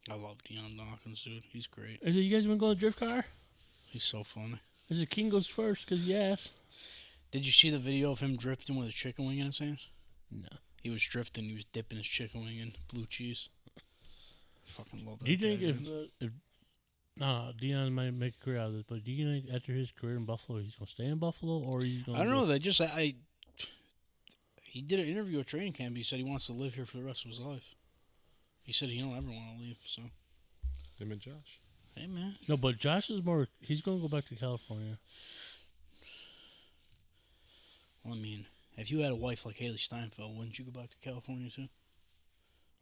I love Deion Dawkins, dude. He's great. Is it you guys want to go to drift car? He's so funny. Is it King goes first? Cause yes. Did you see the video of him drifting with a chicken wing in his hands? No. He was drifting. He was dipping his chicken wing in blue cheese. I fucking love that. Do you think guy, if Dion might make a career out of this, but do you think after his career in Buffalo, he's gonna stay in Buffalo, or he's gonna? I don't know. He did an interview at training camp. He said he wants to live here for the rest of his life. He said he don't ever want to leave. So, Him and Josh. hey man, No, but Josh is more. He's gonna go back to California. well, I mean, if you had a wife like Haley Steinfeld, wouldn't you go back to California too?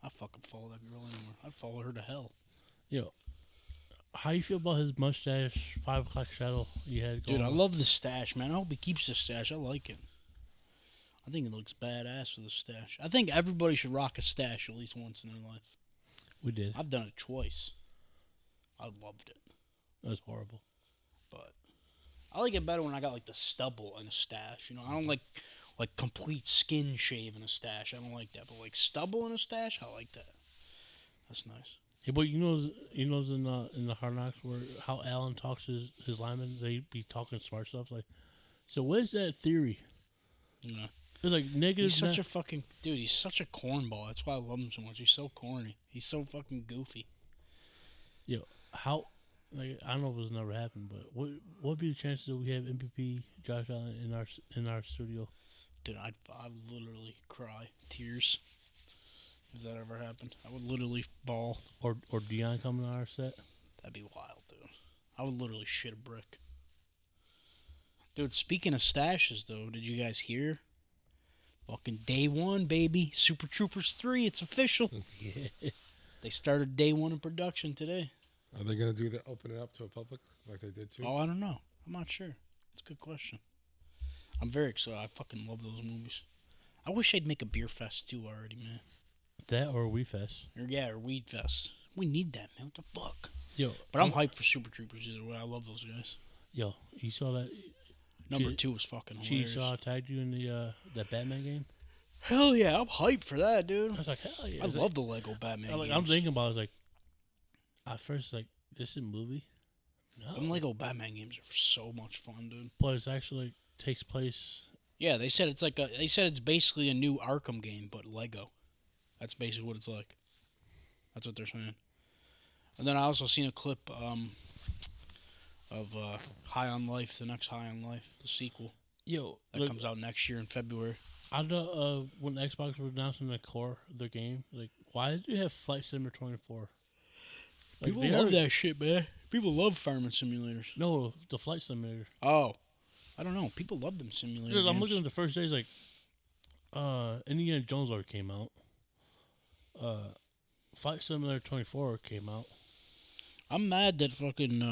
I'd fucking follow that girl anywhere. I'd follow her to hell. Yo, how you feel about his mustache 5 o'clock shadow he had going Dude, I on? love the stash, man. I hope he keeps the stash. I like it. I think it looks badass with a stash. I think everybody should rock a stash at least once in their life. We did. I've done it twice. I loved it. That was horrible. But I like it better when I got like the stubble and a stash. You know, I don't like complete skin shave and a stash. I don't like that. But like stubble and a stash, I like that. That's nice. Yeah, but you know in the Hard Knocks where how Allen talks to his linemen, they be talking smart stuff like. So where's that theory? Yeah. It's like negative. He's such a fucking dude. He's such a cornball. That's why I love him so much. He's so corny. He's so fucking goofy. Yo, how? Like I don't know if it's never happened, but what would be the chances that we have MVP Josh Allen in our studio? Dude, I'd literally cry tears if that ever happened. I would literally bawl. Or Dion coming on our set? That'd be wild, dude. I would literally shit a brick. Dude, speaking of stashes, though, did you guys hear? Fucking day one, baby. Super Troopers 3, it's official. Yeah. They started day one in production today. Are they going to do that? Open it up to a public like they did too? Oh, I don't know. I'm not sure. It's a good question. I'm very excited. I fucking love those movies. I wish they'd make a beer fest, too, already, man. That or We Fest. Or Weed Fest. We need that, man. What the fuck? Yo, But I'm hyped for Super Troopers either way. I love those guys. Yo, you saw that? Number 2 was fucking hilarious. She tagged you in the that Batman game. Hell yeah, I'm hyped for that, dude. I was like, hell yeah! I love the Lego Batman games. I'm thinking about it, like, at first, like, this is a movie, No. Them Lego Batman games are so much fun, dude. But it actually takes place. Yeah, they said it's basically a new Arkham game, but Lego. That's basically what it's like. That's what they're saying. And then I also seen a clip of High on Life, the next High on Life, the sequel Yo, that comes out next year in February. I know when Xbox was announcing the core of their game, like, why did you have Flight Simulator 24? Like, People love that shit, man. People love farming simulators. No, the Flight Simulator. Oh, I don't know. People love them simulators. Because I'm looking at the first days, like, Indiana Jones already came out. Flight Simulator 24 came out. I'm mad that fucking.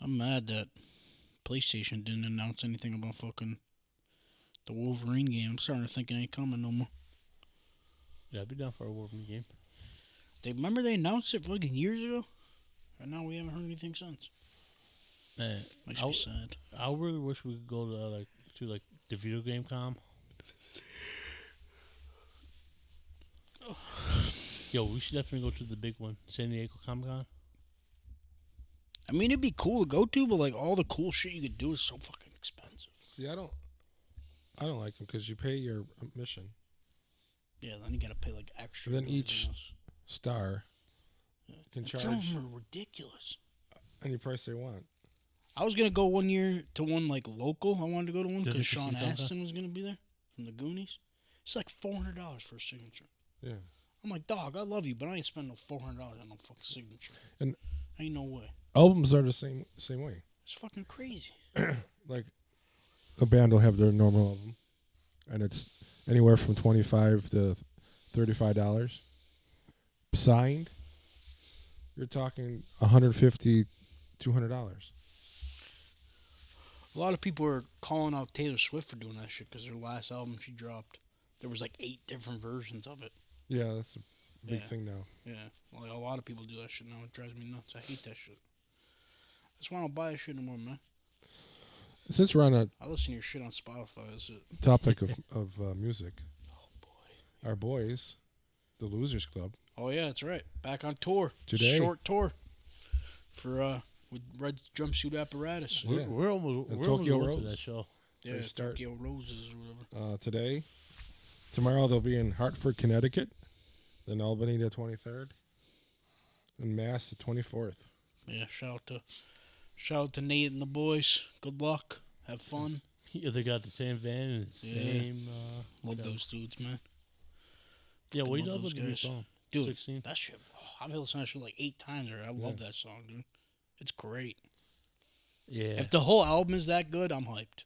I'm mad that PlayStation didn't announce anything about fucking the Wolverine game. I'm starting to think it ain't coming no more. Yeah, I'd be down for a Wolverine game. Remember they announced it fucking years ago, and now we haven't heard anything since. Man, Makes me sad. I really wish we could go to the video game com. Yo, we should definitely go to the big one, San Diego Comic Con. I mean, it'd be cool to go to, but like all the cool shit you could do is so fucking expensive. See, I don't like them because you pay your admission. Yeah, then you gotta pay like extra. And then for each everything else. star can And charge some of them are ridiculous. any price they want. I was gonna go one year to one like local. I wanted to go to one Did because you see Sean Comic-Con? Astin was gonna be there from the Goonies. It's like $400 for a signature. Yeah. I'm like, dog, I love you, but I ain't spending no $400 on no fucking signature. And ain't no way. albums are the same way. It's fucking crazy. Like a band will have their normal album, and it's anywhere from $25 to $35. Signed, you're talking $150, $200. A lot of people are calling out Taylor Swift for doing that shit because her last album she dropped, there was like 8 different versions of it. Yeah, that's a big Yeah. thing now. Yeah, like a lot of people do that shit now. It drives me nuts. I hate that shit. That's why I don't buy that shit anymore, man. Since we're on a I listen to your shit on Spotify. That's it. topic of music, Oh boy. our boys, the Losers Club, Oh yeah, that's right. Back on tour Today. Short tour for with Red Jumpsuit Apparatus. Yeah. We're almost And we're almost Tokyo going to Rose. that show. Yeah, They start- Tokyo Roses or whatever. today. Tomorrow they'll be in Hartford, Connecticut, then Albany the 23rd, and Mass the 24th. Yeah, shout out to Nate and the boys. Good luck. Have fun. Yeah, they got the same van and the Yeah. same. Love those dudes, man. Yeah, Fucking what do you love know about those the new guys. song? Dude, 16. that shit. Oh, I've listened to that shit like 8 times already. I love that song, dude. It's great. Yeah. If the whole album is that good, I'm hyped.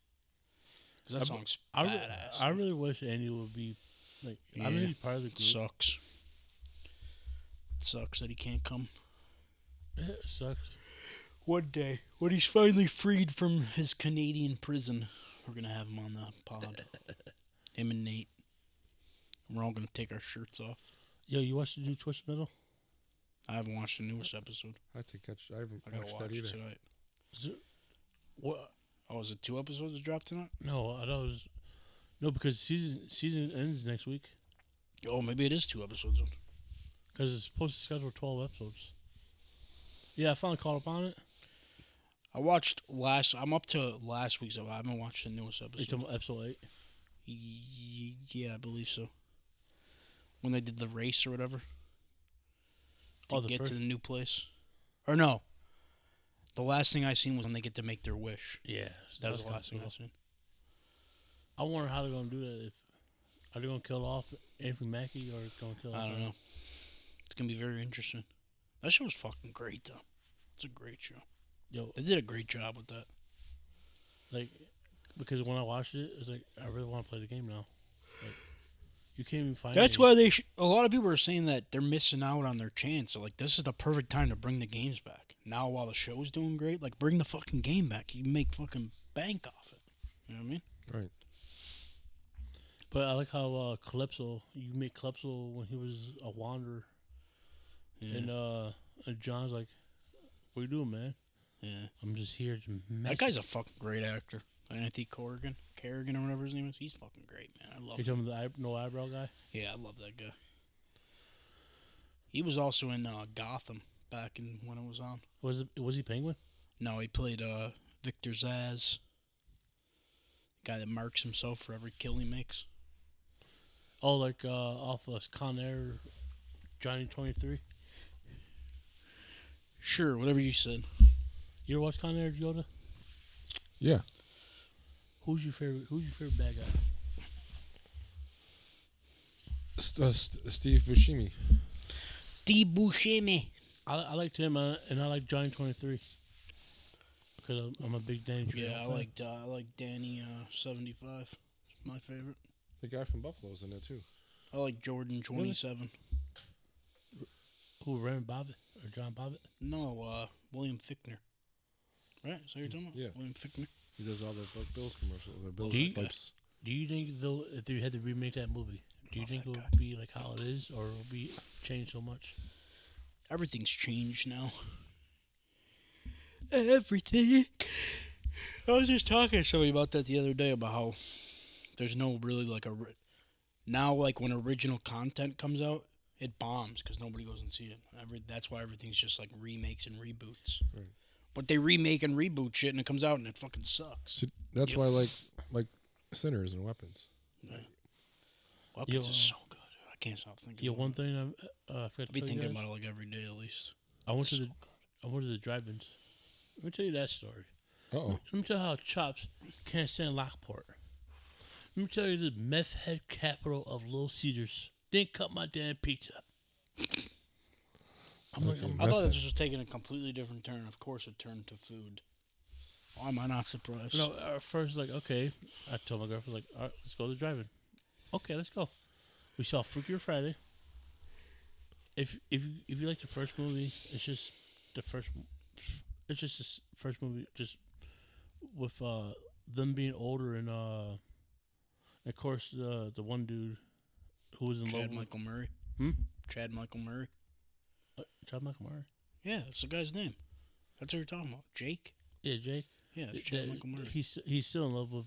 Because that I- song's I, badass. I really wish Andy would be like. I know Yeah. he's part of the It group. sucks. It sucks that he can't come. Yeah, it sucks. One day, when he's finally freed from his Canadian prison, we're going to have him on the pod. Him and Nate. We're all going to take our shirts off. Yo, you watched the new Twisted Metal? I haven't watched the newest episode. I haven't I got to watched watch that it either. tonight. Is it, what? Oh, is it 2 episodes that dropped tonight? No, I thought it was. No, because season ends next week. Oh, maybe it is 2 episodes. Because it's supposed to schedule 12 episodes. Yeah, I finally caught up on it. I'm up to last week's episode. I haven't watched the newest You episode. talking about episode 8? Yeah, I believe so. When they did the race or whatever. To Oh, the get first- to the new place. Or no. The last thing I seen was when they get to make their wish. Yeah. That was the kinda last thing I cool. seen. I wonder how they're going to do that. If Are they going to kill off Anthony Mackie or going to kill off I don't know. It's going to be very interesting. That show was fucking great, though. It's a great show. Yo, They did a great job with that. like, because when I watched it, it's like, I really want to play the game now. Like, you can't even find That's any- why a lot of people are saying that they're missing out on their chance. So, like, this is the perfect time to bring the games back. Now, while the show's doing great, like, bring the fucking game back. You make fucking bank off it. You know what I mean? Right. But I like how Calypso, you make Calypso when he was a wanderer. Yeah. And John's like, what you doing, man? Yeah. I'm just here to mess That guy's a fucking great actor. Anthony Kerrigan or whatever his name is. He's fucking great, man. I love You him. talking about the no eyebrow guy? Yeah, I love that guy. He was also in Gotham back in when it was on. Was he Penguin? No, he played Victor Zsasz, guy that marks himself for every kill he makes. Oh, like off of Con Air, Johnny 23. Sure, whatever you said. You ever watch Con Air, Yoda? Yeah. Who's your favorite bad guy? Steve Buscemi. Steve Buscemi. I liked him, and I like Johnny 23. Because I'm a big Danny Trejo Yeah, fan. I like Danny 75. My favorite. The guy from Buffalo's in it too. I like Jordan 27. Who, Rand Bobbitt or John Bobbitt? No, William Fichtner. Right? Is that what you're talking about? Yeah. William Fichtner. He does all the Bills commercials. The Bills Do you- pipes. Do you think though, if they had to remake that movie, do you Love think it that would guy. be like how it is, or it would be changed so much? Everything's changed now. Everything. I was just talking to somebody about that the other day about how there's no really like now like when original content comes out, it bombs because nobody goes and see it. That's why everything's just like remakes and reboots. Right. But they remake and reboot shit and it comes out and it fucking sucks. So that's why I like Sinners and Weapons. Yeah. Weapons Yo, is so good. I can't stop thinking. Yeah, about one it. thing I forgot I to be tell you thinking guys, about it like every day at least. I went to So the good. I went to the drive-ins. Let me tell you that story. Oh. Let me tell you how Chops can't stand Lockport. Let me tell you the meth head capital of Little Caesars didn't cut my damn pizza. I'm like, Okay. I thought Method. this was taking a completely different turn. Of course, it turned to food. Why am I not surprised? no, at first, like, okay. I told my girlfriend, like, all right, let's go to the drive-in. Okay, let's go. We saw Freakier Friday. If you like the first movie, it's just the first. It's just this first movie, just with them being older and of course the one dude who was in love Chad with Michael Murray. Hmm? Chad Michael Murray. Chad Michael Murray. Yeah, that's the guy's name. That's what you're talking about. Jake. Yeah, Jake. Yeah, it's Chad Michael Murray. He's still in love with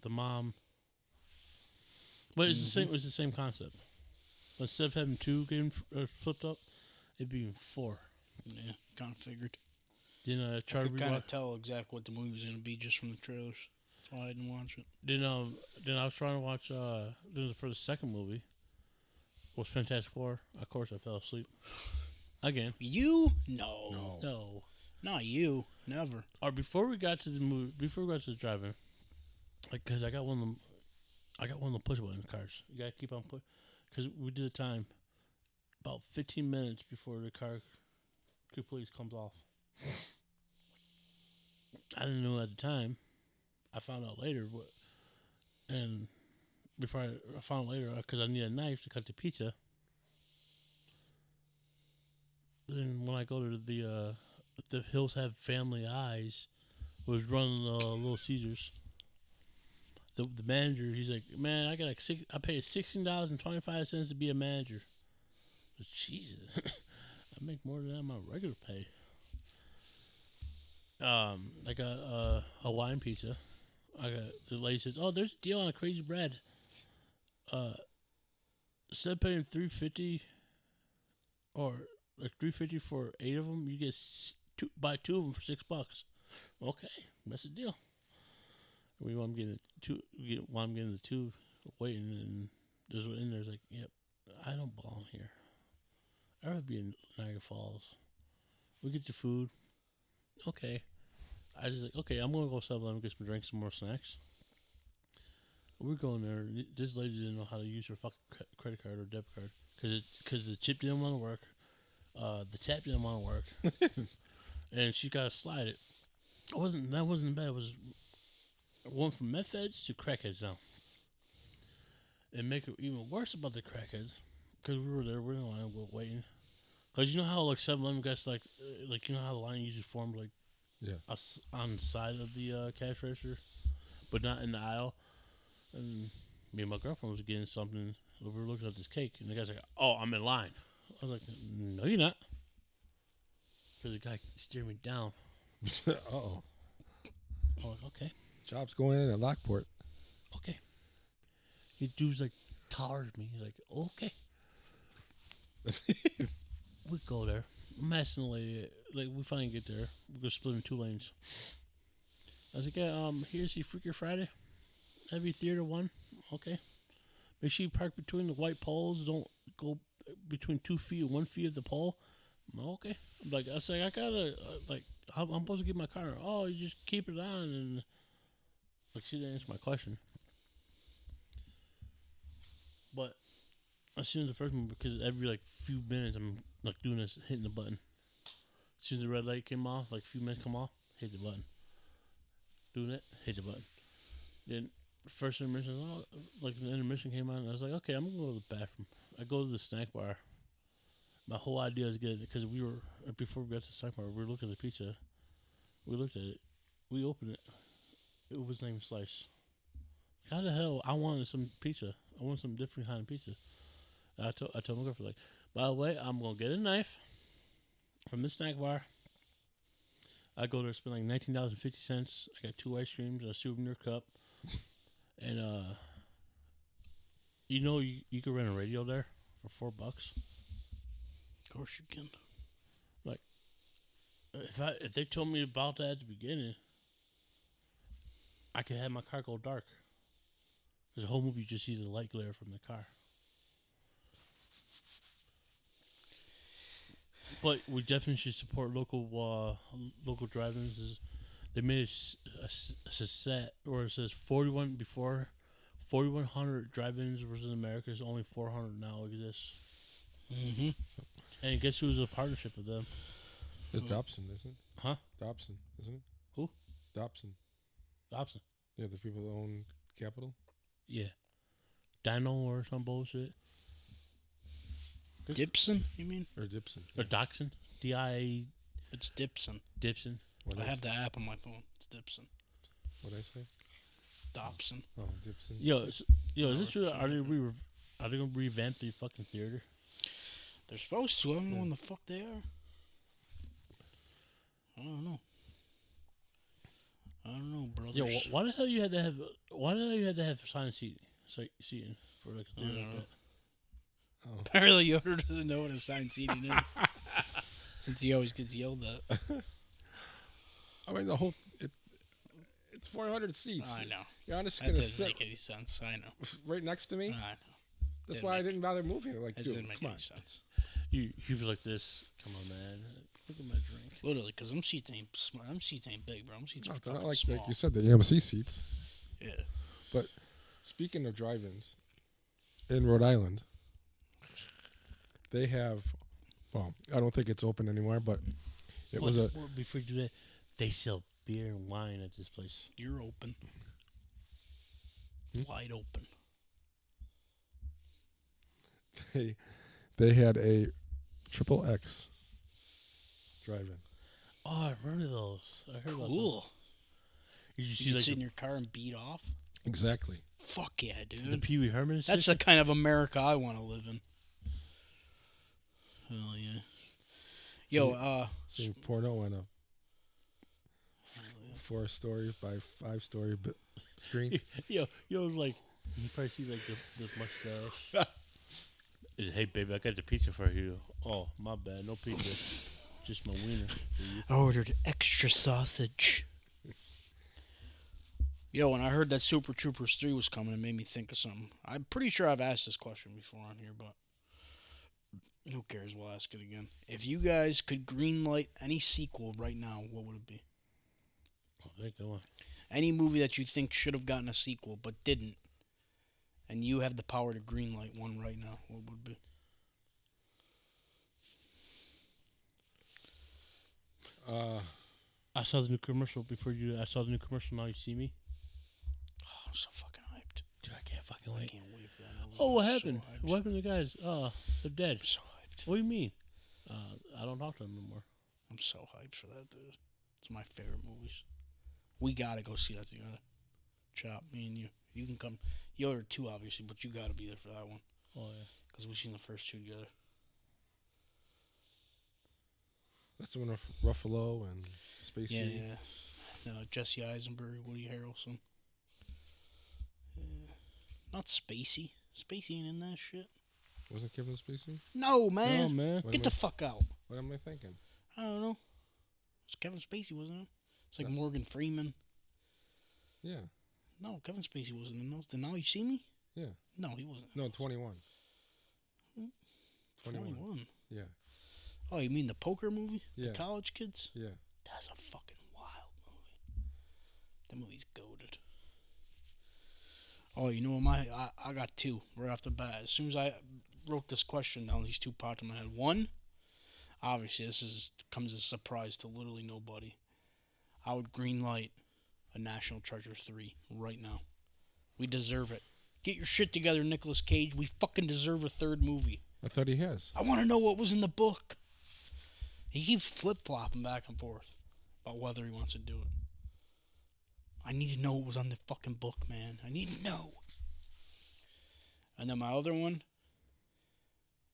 the mom. But it's the same. It's the same concept. But instead of having two games flipped up, it'd be 4. Yeah, kind of figured. Then I I tried to could kind rewatch. of tell exactly what the movie was going to be just from the trailers. That's why I didn't watch it. Then I was trying to watch. For the second movie was Fantastic Four. Of course, I fell asleep again. You? No. No. Not you. Never. Or before we got to the movie, before we got to the drive-in, like, cause I got one of the push button cars. You gotta keep on push, cause we did the time about 15 minutes before the car completely comes off. I didn't know at the time. I found out later, and before I found out later, because I need a knife to cut the pizza. Then when I go to the Hills Have Family Eyes, was running Little Caesars. The manager, he's like, man, I paid $16.25 to be a manager. But Jesus, I make more than that on my regular pay. I got a Hawaiian pizza. The lady says, "Oh, there's a deal on a crazy bread. Instead of paying $3.50 or like $3.50 for 8 of them, you get buy 2 of them for $6. Okay, that's a deal. While I'm getting the 2, waiting, and there's one in there's like, yep, I don't belong here. I'd rather be in Niagara Falls. We get your food. Okay. I just like, okay, I'm going to go 7-Eleven, get some drinks, some more snacks. We're going there. This lady didn't know how to use her fucking credit card or debit card because the chip didn't want to work. The tap didn't want to work. And she got to slide it. That wasn't bad. It was one from meth heads to crackheads now. And make it even worse about the crackheads, because we were there, we're in line, we're waiting. Because you know how like 7-Eleven guys like you know how the line usually formed like on the side of the cash register, but not in the aisle. And me and my girlfriend was getting something. We were looking at this cake, and the guy's like, "Oh, I'm in line." I was like, "No, you're not," because the guy steered me down. Uh-oh. I'm like, "Okay, Chops going in at okay." He dude's like taller than me. He's like, "Okay." We go there. I'm asking the lady, like, we finally get there. We're gonna split in 2 lanes. I was like, yeah, here's your Freaker Friday. Heavy Theater 1. Okay. Make sure you park between the white poles. Don't go between 2 feet and 1 feet of the pole. Okay. Like, I was like, I gotta, like, I'm supposed to get my car. Oh, you just keep it on. And, like, she didn't answer my question. But as soon as the first one, because every, like, few minutes I'm, like, doing this, hitting the button. As soon as the red light came off, like, a few minutes come off, hit the button. Doing it, hit the button. Then, first intermission, like, the intermission came on, and I was like, okay, I'm gonna go to the bathroom. I go to the snack bar. My whole idea is good, because we were, before we got to the snack bar, we were looking at the pizza. We looked at it. We opened it. It was named Slice. How the hell? I wanted some pizza. I wanted some different kind of pizza. And I told my girlfriend, like, by the way, I'm going to get a knife from the snack bar. I go there, spend like $19.50. I got 2 ice creams and a souvenir cup. And, you know, you can rent a radio there for $4. Of course you can. Like, if they told me about that at the beginning, I could have my car go dark. Because the whole movie you just see the light glare from the car. But we definitely should support local drive-ins. They made a set where it says 41 before, 4,100 drive-ins versus America. Only 400 now exists. Mm-hmm. And guess who was a partnership with them? It's Dobson, isn't it? Huh? Dobson, isn't it? Who? Dobson. Dobson. Yeah, the people that own Capital. Yeah. Dino or some bullshit. Dipson, you mean? Or Dipson. Or Dachshund. D-I... It's Dipson. Dipson. I have the app on my phone. It's Dipson. What'd I say? Dobson. Oh, Dipson. Yo, is this true? Are they gonna revamp the fucking theater? They're supposed to. I don't know when the fuck they are. I don't know, brothers. Yo, why the hell you had to have? Why the hell you had to have assigned seating for like a theater like that? Oh. Apparently Yoder doesn't know what assigned seating is. Since he always gets yelled at. I mean, it's 400 seats. I know. You're honest That going to doesn't sit make any sense. I know. right next to me? I know. That's Didn't why I make- didn't bother moving. Like, That dude, didn't make come any on. sense. You feel like this? Come on, man. Look at my drink. Literally, because them seats ain't big, bro. Them seats No, are they're fucking not like small. you said, the AMC seats. Yeah. But speaking of drive-ins, in Rhode Island, they have, well, I don't think it's open anymore, but it was a, Before you do that, they sell beer and wine at this place. You're open. Wide open. they had a triple X drive-in. Oh, I remember those. I heard about those. Cool. Did you You see can like sit in your car and beat off? Exactly. Fuck yeah, the dude. Pee Wee Herman? That's the system? kind of America I want to live in. Hell yeah. Yo, Seeing porno on a 4-story by 5-story screen. yo, like you probably see like this mustache. Hey, baby, I got the pizza for you. Oh, my bad, no pizza, just my wiener for you. I ordered extra sausage. Yo, when I heard that Super Troopers 3 was coming, it made me think of something. I'm pretty sure I've asked this question before on here, but who cares? We'll ask it again. If you guys could greenlight any sequel right now, what would it be? Oh, there you go. Any movie that you think should have gotten a sequel but didn't, and you have the power to greenlight one right now, what would it be? I saw the new commercial before you. I saw the new commercial. Now you see me. Oh, I'm so fucking hyped. Dude, I can't fucking I wait. can't wait for that movie. Oh, what I'm happened? So hyped. What happened to the guys? They're dead. I'm so hyped. What do you mean? I don't talk to them anymore. I'm so hyped for that, dude. It's my favorite movies. We gotta go see that together. Chop, me and you. You can come. You ordered two, obviously, but you gotta be there for that one. Oh yeah. Because we've seen the first two together. That's the one with Ruffalo and Spacey. Yeah. No, Jesse Eisenberg, Woody Harrelson. Yeah. Not Spacey. Spacey ain't in that shit. Wasn't Kevin Spacey? No, man. No, man. What Get am the fuck out. What am I thinking? I don't know. It's Kevin Spacey, wasn't it? It's like No. Morgan Freeman. Yeah. No, Kevin Spacey wasn't in those. Now You See Me? Yeah. No, he wasn't. No, 21. 21. Yeah. Oh, you mean the poker movie? Yeah. The college kids? Yeah. That's a fucking wild movie. That movie's goated. Oh, you know what? I got two right off the bat. As soon as I wrote this question down, these two popped in my head. One, obviously, comes as a surprise to literally nobody. I would greenlight a National Treasure 3 right now. We deserve it. Get your shit together, Nicolas Cage. We fucking deserve a third movie. I thought he has. I want to know what was in the book. He keeps flip-flopping back and forth about whether he wants to do it. I need to know what was on the fucking book, man. I need to know. And then my other one,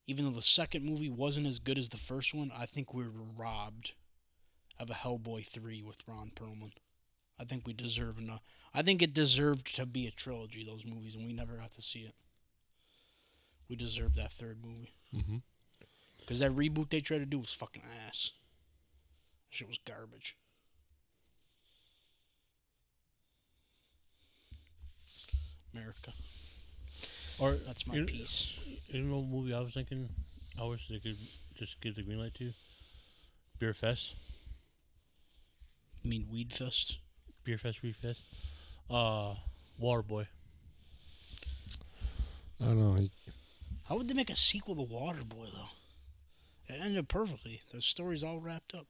even though the second movie wasn't as good as the first one, I think we were robbed of a Hellboy 3 with Ron Perlman. I think we deserve enough. I think it deserved to be a trilogy, those movies, and we never got to see it. We deserve that third movie. Mm-hmm. Because that reboot they tried to do was fucking ass. That shit was garbage. America. Or That's my you, piece. You know what movie I was thinking? I wish they could just give the green light to. Beer Fest. You mean Weed Fest? Beer Fest, Weed Fest. Waterboy. I don't know. How would they make a sequel to Waterboy, though? It ended perfectly. The story's all wrapped up.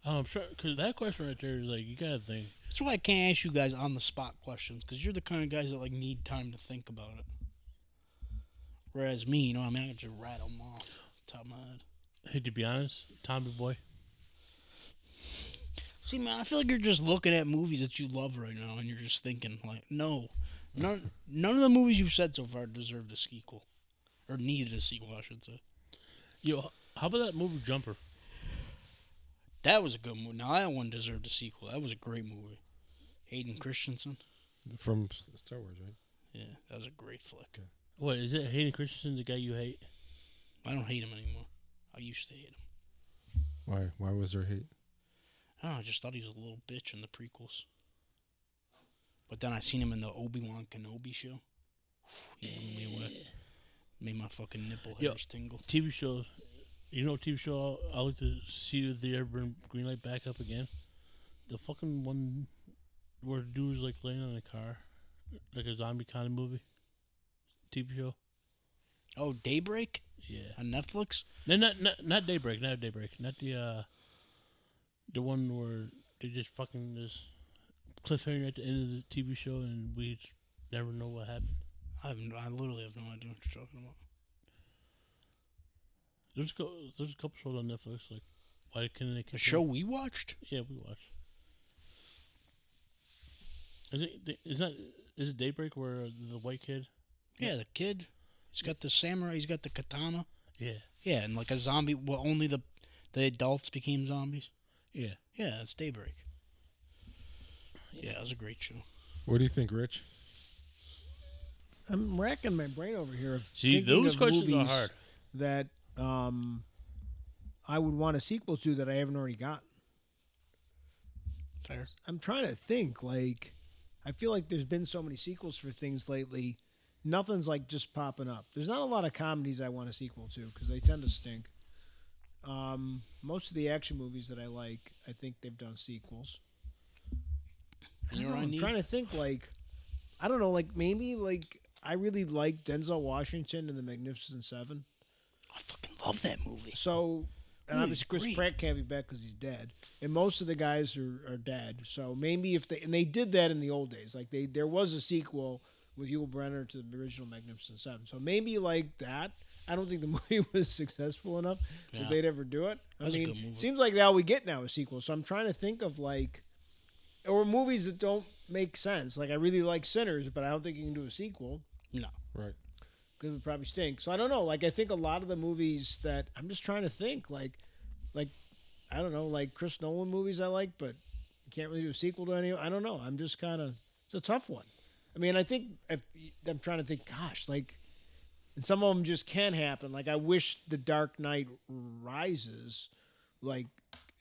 I'm sure, because that question right there is like, you gotta think. That's why I can't ask you guys on the spot questions, because you're the kind of guys that like need time to think about it. Whereas me, I can just rattle them off the top of my head. Hey, to be honest, Tommy Boy. See, man, I feel like you're just looking at movies that you love right now, and you're just thinking, like, no. None of the movies you've said so far deserved a sequel. Or needed a sequel, I should say. Yo, how about that movie Jumper? That was a good movie. Now, that one deserved a sequel. That was a great movie. Hayden Christensen. From Star Wars, right? Yeah, that was a great flick. Okay. What, is it Hayden Christensen, the guy you hate? I don't hate him anymore. I used to hate him. Why? Why was there hate? I don't know, I just thought he was a little bitch in the prequels. But then I seen him in the Obi-Wan Kenobi show. He blew me away. Made my fucking nipple hairs tingle. TV shows. You know what TV show I like to see if they ever bring Greenlight back up again? The fucking one where the dude's like laying on a car. Like a zombie kind of movie. TV show. Oh, Daybreak? Yeah. On Netflix? No, not Daybreak. Not Daybreak. Not the one where they just fucking just cliffhanger at the end of the TV show and we just never know what happened. I literally have no idea what you're talking about. There's a couple shows on Netflix like Why Can't They? A show we watched? Yeah, we watched. Is it Daybreak where the white kid? Yeah, the kid. He's got the samurai. He's got the katana. Yeah. Yeah, and like a zombie. Well, only the adults became zombies. Yeah. Yeah, that's Daybreak. Yeah, it was a great show. What do you think, Rich? I'm racking my brain over here. Of See, thinking those of questions are movies hard. that I would want a sequel to that I haven't already gotten. Fair. I'm trying to think. Like, I feel like there's been so many sequels for things lately. Nothing's like just popping up. There's not a lot of comedies I want a sequel to because they tend to stink. Most of the action movies that I like, I think they've done sequels. You know what I I'm need? trying to think. Like, I don't know. Like maybe like I really like Denzel Washington in The Magnificent Seven. I fucking love that movie. So, and Ooh, obviously Chris great. Pratt can't be back because he's dead, and most of the guys are dead. So maybe if they did that in the old days, like there was a sequel with Yul Brynner to the original Magnificent Seven. So maybe like that. I don't think the movie was successful enough that they'd ever do it. That was a I good mean, movie. it seems like all we get now is sequels. So I'm trying to think of like, or movies that don't make sense. Like I really like Sinners, but I don't think you can do a sequel. No. Right. Because it would probably stink. So I don't know. Like I think a lot of the movies that I'm just trying to think like I don't know, like Chris Nolan movies I like, but you can't really do a sequel to any. I don't know. I'm just kind of it's a tough one. I mean, I think if I'm trying to think. Gosh, like And some of them just can happen. Like, I wish The Dark Knight Rises, like,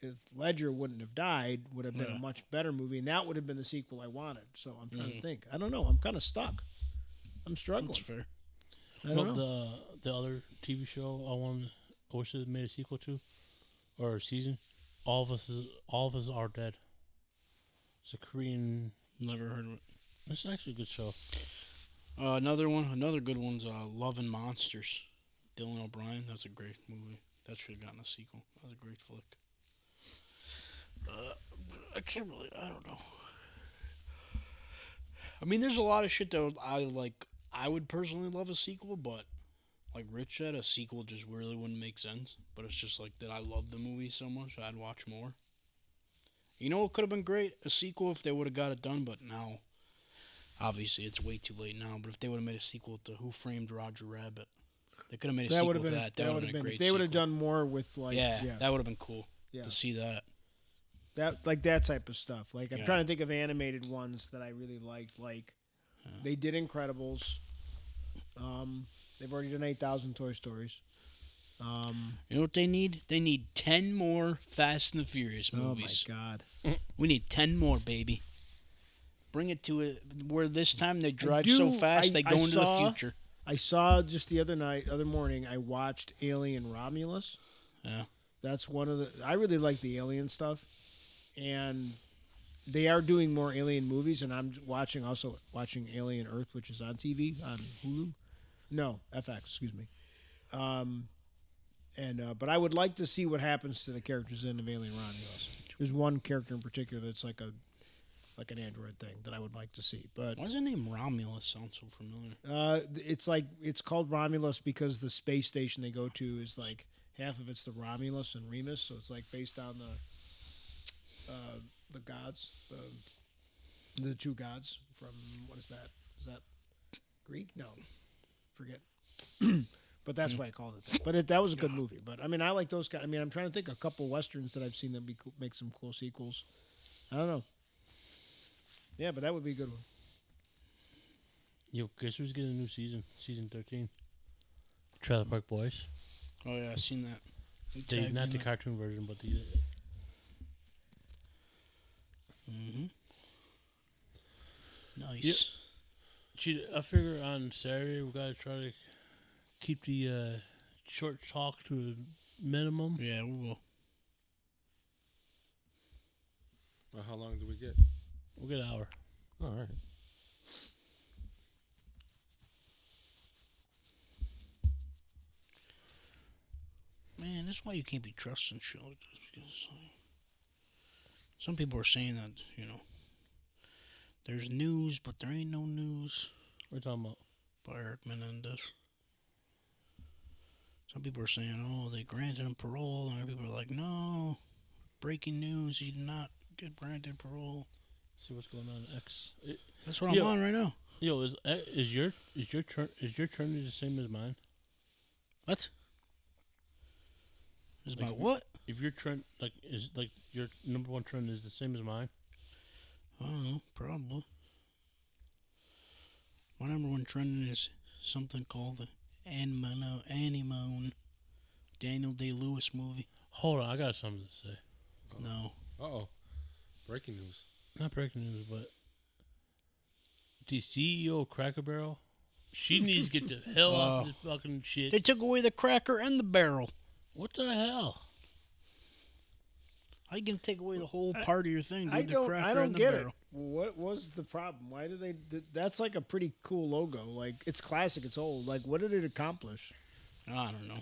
if Ledger wouldn't have died, would have been a much better movie, and that would have been the sequel I wanted. So I'm trying to think. I don't know. I'm kind of stuck. I'm struggling. That's fair. I don't know. The other TV show I wish it made a sequel to, or a season. All of us are dead. It's a Korean. Never heard of it. It's actually a good show. Another good one's Love and Monsters. Dylan O'Brien. That's a great movie. That should have gotten a sequel. That was a great flick. I don't know. I mean, there's a lot of shit that I would personally love a sequel, but like Rich said, a sequel just really wouldn't make sense. But it's just like that I love the movie so much, I'd watch more. You know what could have been great? A sequel if they would have got it done, but now, obviously, it's way too late now. But if they would have made a sequel to Who Framed Roger Rabbit, they could have made a sequel to that. That would have been a great They would have sequel. done more with, like... Yeah, that would have been cool to see that. That type of stuff. Like, I'm trying to think of animated ones that I really liked. Like, they did Incredibles. They've already done 8,000 Toy Stories. You know what they need? They need 10 more Fast and the Furious movies. Oh, my God. We need 10 more, baby. Bring it to it where this time they drive so fast they go into the future. I saw just the other morning, I watched Alien Romulus. Yeah. That's one of the... I really like the Alien stuff. And they are doing more Alien movies, and I'm watching Alien Earth, which is on TV, on Hulu. No, FX, excuse me. But I would like to see what happens to the characters in of Alien Romulus. There's one character in particular that's like an android thing that I would like to see. But why does the name Romulus sound so familiar? It's called Romulus because the space station they go to is like half of it's the Romulus and Remus, so it's like based on the gods, the two gods from what is that? Is that Greek? No, forget. But that's why I called it that. But that was a good movie. But I mean, I like those guys. I mean, I'm trying to think of a couple westerns that I've seen that make some cool sequels. I don't know. Yeah, but that would be a good one. Yo, guess who's getting a new season? Season 13. Trailer Park Boys. Oh yeah, I've seen that. Not the cartoon version, but the. Nice. I figure on Saturday we gotta try to keep the short talk to a minimum. Yeah, we will. Well, how long do we get? We'll get an hour. All right. Man, that's why you can't be trusting shit like this, because some people are saying that, there's news, but there ain't no news. What are you talking about? By Eric Menendez. Some people are saying, oh, they granted him parole, and other people are like, no, breaking news, he did not get granted parole. See what's going on in X. That's what I'm on right now. Yo, is your turn the same as mine? What? Is my what? If your trend is your number one trend is the same as mine? I don't know, probably. My number one trend is something called the Anemone Daniel Day-Lewis movie. Hold on, I got something to say. No. Uh-oh. Breaking news. Not breaking news, but the CEO of Cracker Barrel, she needs to get the hell out of this fucking shit. They took away the cracker and the barrel. What the hell? How you gonna take away the whole part of your thing? I Dude, the don't cracker and the get barrel. it. What was the problem? Why did they? That's like a pretty cool logo. Like, it's classic. It's old. Like, what did it accomplish? I don't know.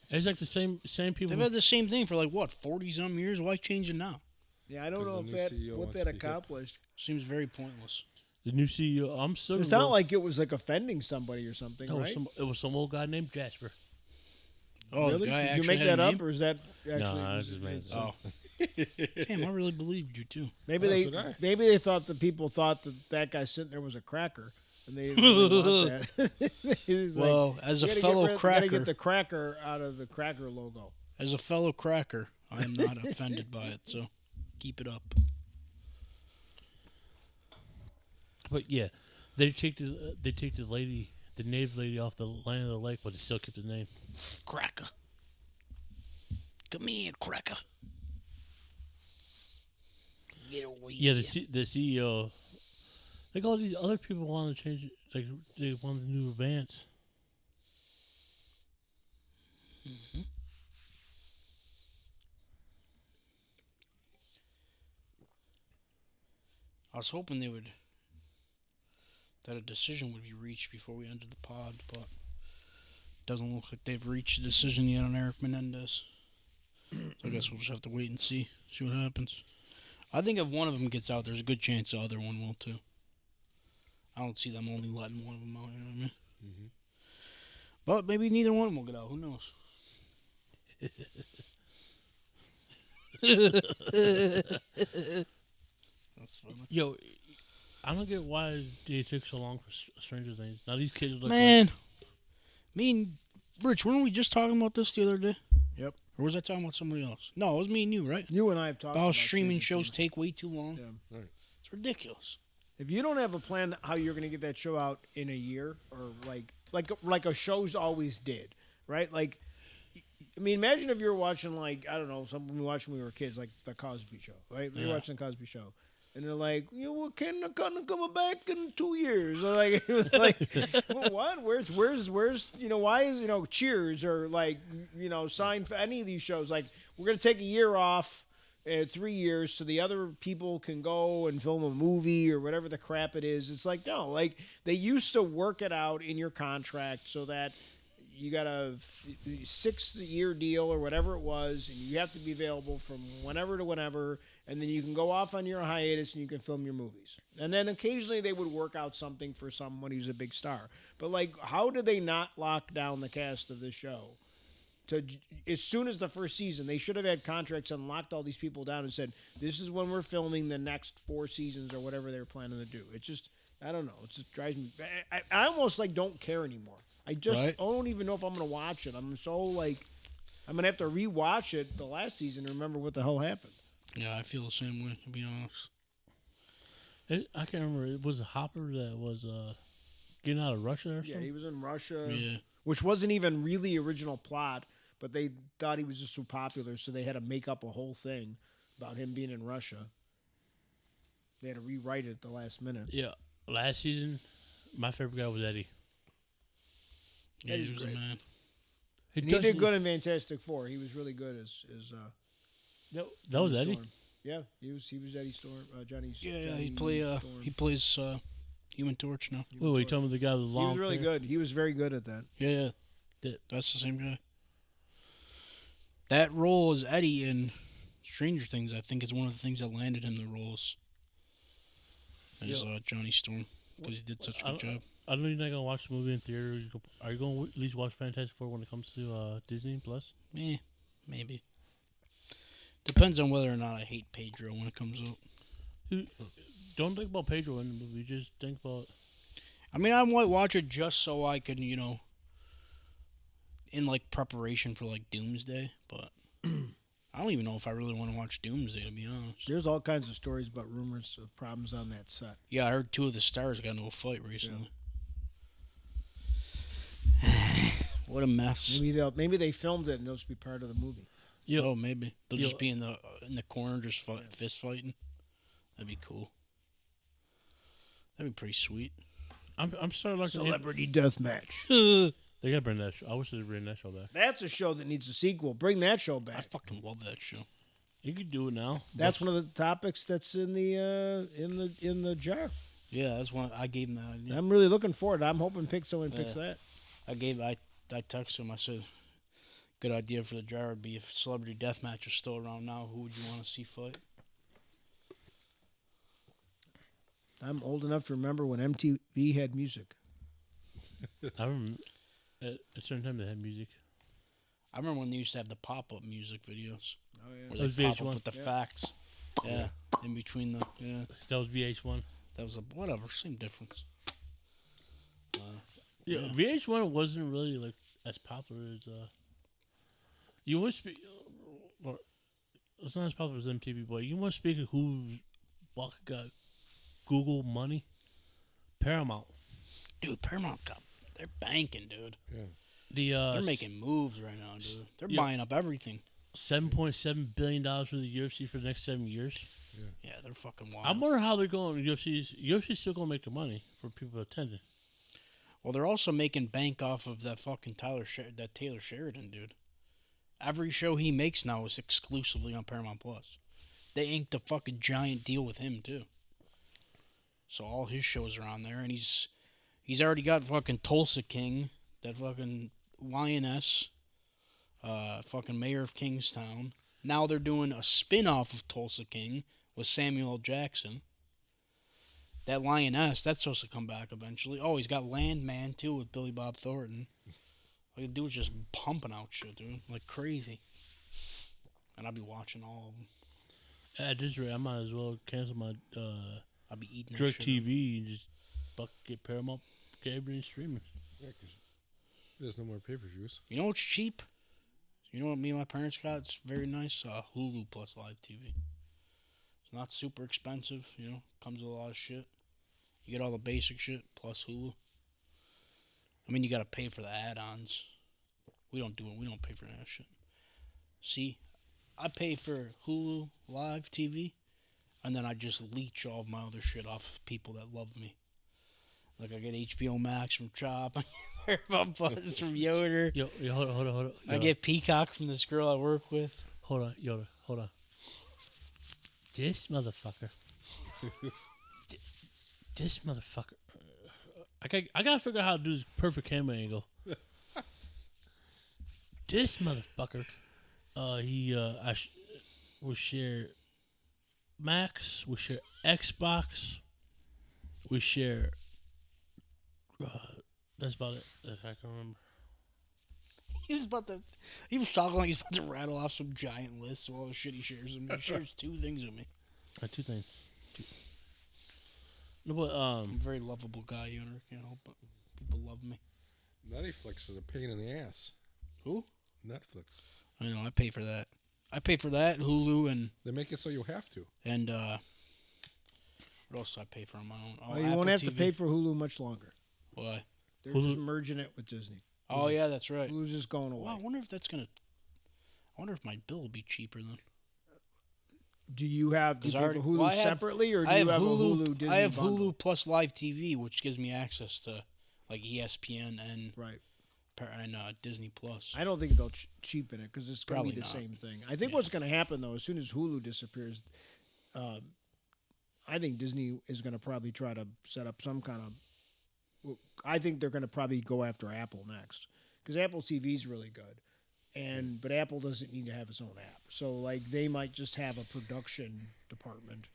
It's like the same people. They've had the same thing for 40-some years. Why change it now? Yeah, I don't know Because the new CEO what wants that to be hip. accomplished. Seems very pointless. The new CEO. I'm still. It's not like it was like offending somebody or something, it right? was some old guy named Jasper. Oh, Really? the guy Did you actually make had that a up, name? or is that actually? No, I just made it up. Oh. Damn, I really believed you too. Maybe Oh, they so did I. maybe they thought the people thought that guy sitting there was a cracker, and they didn't really want that. He's Well, as a "You gotta fellow gotta cracker, get the cracker out of the cracker logo. as a fellow cracker, I am not offended by it. So, keep it up. But yeah, they take the lady the native lady off the land of the lake, but they still kept the name. Cracker. Come here, Cracker. Get away. Yeah, the CEO. Like all these other people want to change it. Like they want the new advance. Mm-hmm. I was hoping that a decision would be reached before we ended the pod, but it doesn't look like they've reached a decision yet on Eric Menendez. So I guess we'll just have to wait and see what happens. I think if one of them gets out, there's a good chance the other one will too. I don't see them only letting one of them out, you know what I mean? Mm-hmm. But maybe neither one of them will get out, who knows? That's funny. Yo, I don't get why they took so long for Stranger Things. Now these kids look Man, me and Rich, weren't we just talking about this the other day? Yep. Or was I talking about somebody else? No, it was me and you, right? You and I have talked About about streaming Stranger shows Things. take way too long. Yeah. Right. It's ridiculous. If you don't have a plan how you're going to get that show out in a year, or like a show's always did, right? Like, I mean, imagine if you were watching something we watched when we were kids, like the Cosby Show, right? We were Yeah. watching the Cosby Show, and they're like, well, Ken gonna come back in 2 years, or like, well, what? Where's why is Cheers or Sign for any of these shows? Like, we're gonna take a year off. 3 years so the other people can go and film a movie or whatever the crap it is. It's like, no, like they used to work it out in your contract so that you got a 6-year deal or whatever it was, and you have to be available from whenever to whenever, and then you can go off on your hiatus and you can film your movies. And then occasionally they would work out something for someone who's a big star. But like, how did they not lock down the cast of this show? As soon as the first season, they should have had contracts and locked all these people down and said, this is when we're filming the next 4 seasons or whatever they're planning to do. It just, I don't know. It just drives me. I almost don't care anymore. I just Right. don't even know if I'm going to watch it. I'm so I'm going to have to rewatch it the last season to remember what the hell happened. Yeah, I feel the same way, to be honest. I can't remember. It was Hopper that was getting out of Russia or something. Yeah, he was in Russia, Yeah. which wasn't even really original plot, but they thought he was just so popular, so they had to make up a whole thing about him being in Russia. They had to rewrite it at the last minute. Yeah. Last season, my favorite guy was Eddie. Yeah, Eddie's he was great. a man. And he did good in Fantastic Four. He was really good as That was Johnny Eddie? Storm. Yeah, he was Eddie Storm. Johnny. Yeah, Johnny he Storm. plays Human Torch now. Wait, you talking about the guy with the He long was really hair? good. He was very good at that. Yeah, Yeah. that's the same guy. That role as Eddie in Stranger Things, I think, is one of the things that landed him the roles. As Johnny Storm, because he did such a good job. I know you're not gonna watch the movie in theater. Are you gonna at least watch Fantastic Four when it comes to Disney Plus? Maybe. Depends on whether or not I hate Pedro when it comes out. Don't think about Pedro in the movie. Just think about. I mean, I might watch it just so I can, in preparation for Doomsday, but I don't even know if I really want to watch Doomsday, to be honest. There's all kinds of stories about rumors of problems on that set. Yeah, I heard 2 of the stars got into a fight recently. What a mess. Maybe they filmed it and it'll just be part of the movie. Yeah. Oh, maybe they'll just be in the corner, just fist fighting. That'd be cool. That'd be pretty sweet. I'm starting like Celebrity Deathmatch. They gotta bring that. I wish they'd bring that show back. That's a show that needs a sequel. Bring that show back. I fucking love that show. You could do it now. That's one of the topics that's in the jar. Yeah, that's one I gave him that idea. I'm really looking forward. I'm hoping someone picks that. I texted him. I said, good idea for the jar would be if Celebrity Deathmatch was still around now, who would you want to see fight? I'm old enough to remember when MTV had music. I remember at a certain time they had music. I remember when they used to have the pop-up music videos. Oh yeah. Where That was they pop VH1. up with the facts. Yeah, in between the, That was VH1. that was whatever, same difference. Yeah, VH1 wasn't really as popular as you want to speak. It's not as popular as MTV, but you want to speak of who got Google money? Paramount. Dude, Paramount they're banking, dude. Yeah. They're making moves right now, dude. They're Yeah. buying up everything. $7.7 billion for the UFC for the next 7 years. Yeah, they're fucking wild. I wonder how they're going. UFC's still going to make the money for people attending. Well, they're also making bank off of that fucking Taylor Sheridan, dude. Every show he makes now is exclusively on Paramount Plus. They inked a fucking giant deal with him too. So all his shows are on there, and he's already got fucking Tulsa King, that fucking lioness, fucking mayor of Kingstown. Now they're doing a spin-off of Tulsa King with Samuel L. Jackson. That lioness, that's supposed to come back eventually. Oh, he's got Landman too with Billy Bob Thornton. Like, the dude's just pumping out shit, dude, like crazy. And I'll be watching all of them. At this rate, I might as well cancel my I'll be eating that Direct shit TV and just get Paramount, get everything streaming. Yeah, because there's no more pay-per-views. You know what's cheap? You know what me and my parents got? It's very nice. Hulu plus live TV. It's not super expensive, you know. Comes with a lot of shit. You get all the basic shit plus Hulu. I mean, you gotta pay for the add-ons. We don't do it. We don't pay for that shit. See, I pay for Hulu live TV, and then I just leech all of my other shit off of people that love me. Like, I get HBO Max from Chop. I get Paramount Plus from Yoder. Yo, hold on. I get Peacock from this girl I work with. Hold on, Yoda, hold on. This motherfucker. This motherfucker. I gotta figure out how to do this perfect camera angle. This motherfucker. We share Max. We share Xbox. We share. That's about it. I can remember. He was talking like he's about to rattle off some giant list of all the shit he shares with me. He shares 2 things with me. Two things. No, but I'm a very lovable guy, you know, but people love me. Netflix is a pain in the ass. Who? Netflix. I know, I pay for that. I pay for that, Hulu, and They make it so you have to. what else do I pay for on my own? Oh, Well, you Apple won't have TV. to pay for Hulu much longer. Why? They're Hulu- just merging it with Disney. Oh, yeah, that's right. Hulu's just going away. Well, I wonder if my bill will be cheaper then. Do you have 'Cause do I you already- pay for Hulu well, I have- separately, or do I you have have Hulu. a Hulu Disney I have bundle? Hulu plus live TV, which gives me access to like ESPN and Right. Disney Plus. I don't think they'll cheapen it because it's going to Probably be the not. same thing. I think Yeah. what's going to happen though, as soon as Hulu disappears, I think Disney is going to probably try to set up some kind of. I think they're going to probably go after Apple next because Apple TV is really good, but Apple doesn't need to have its own app. So like they might just have a production department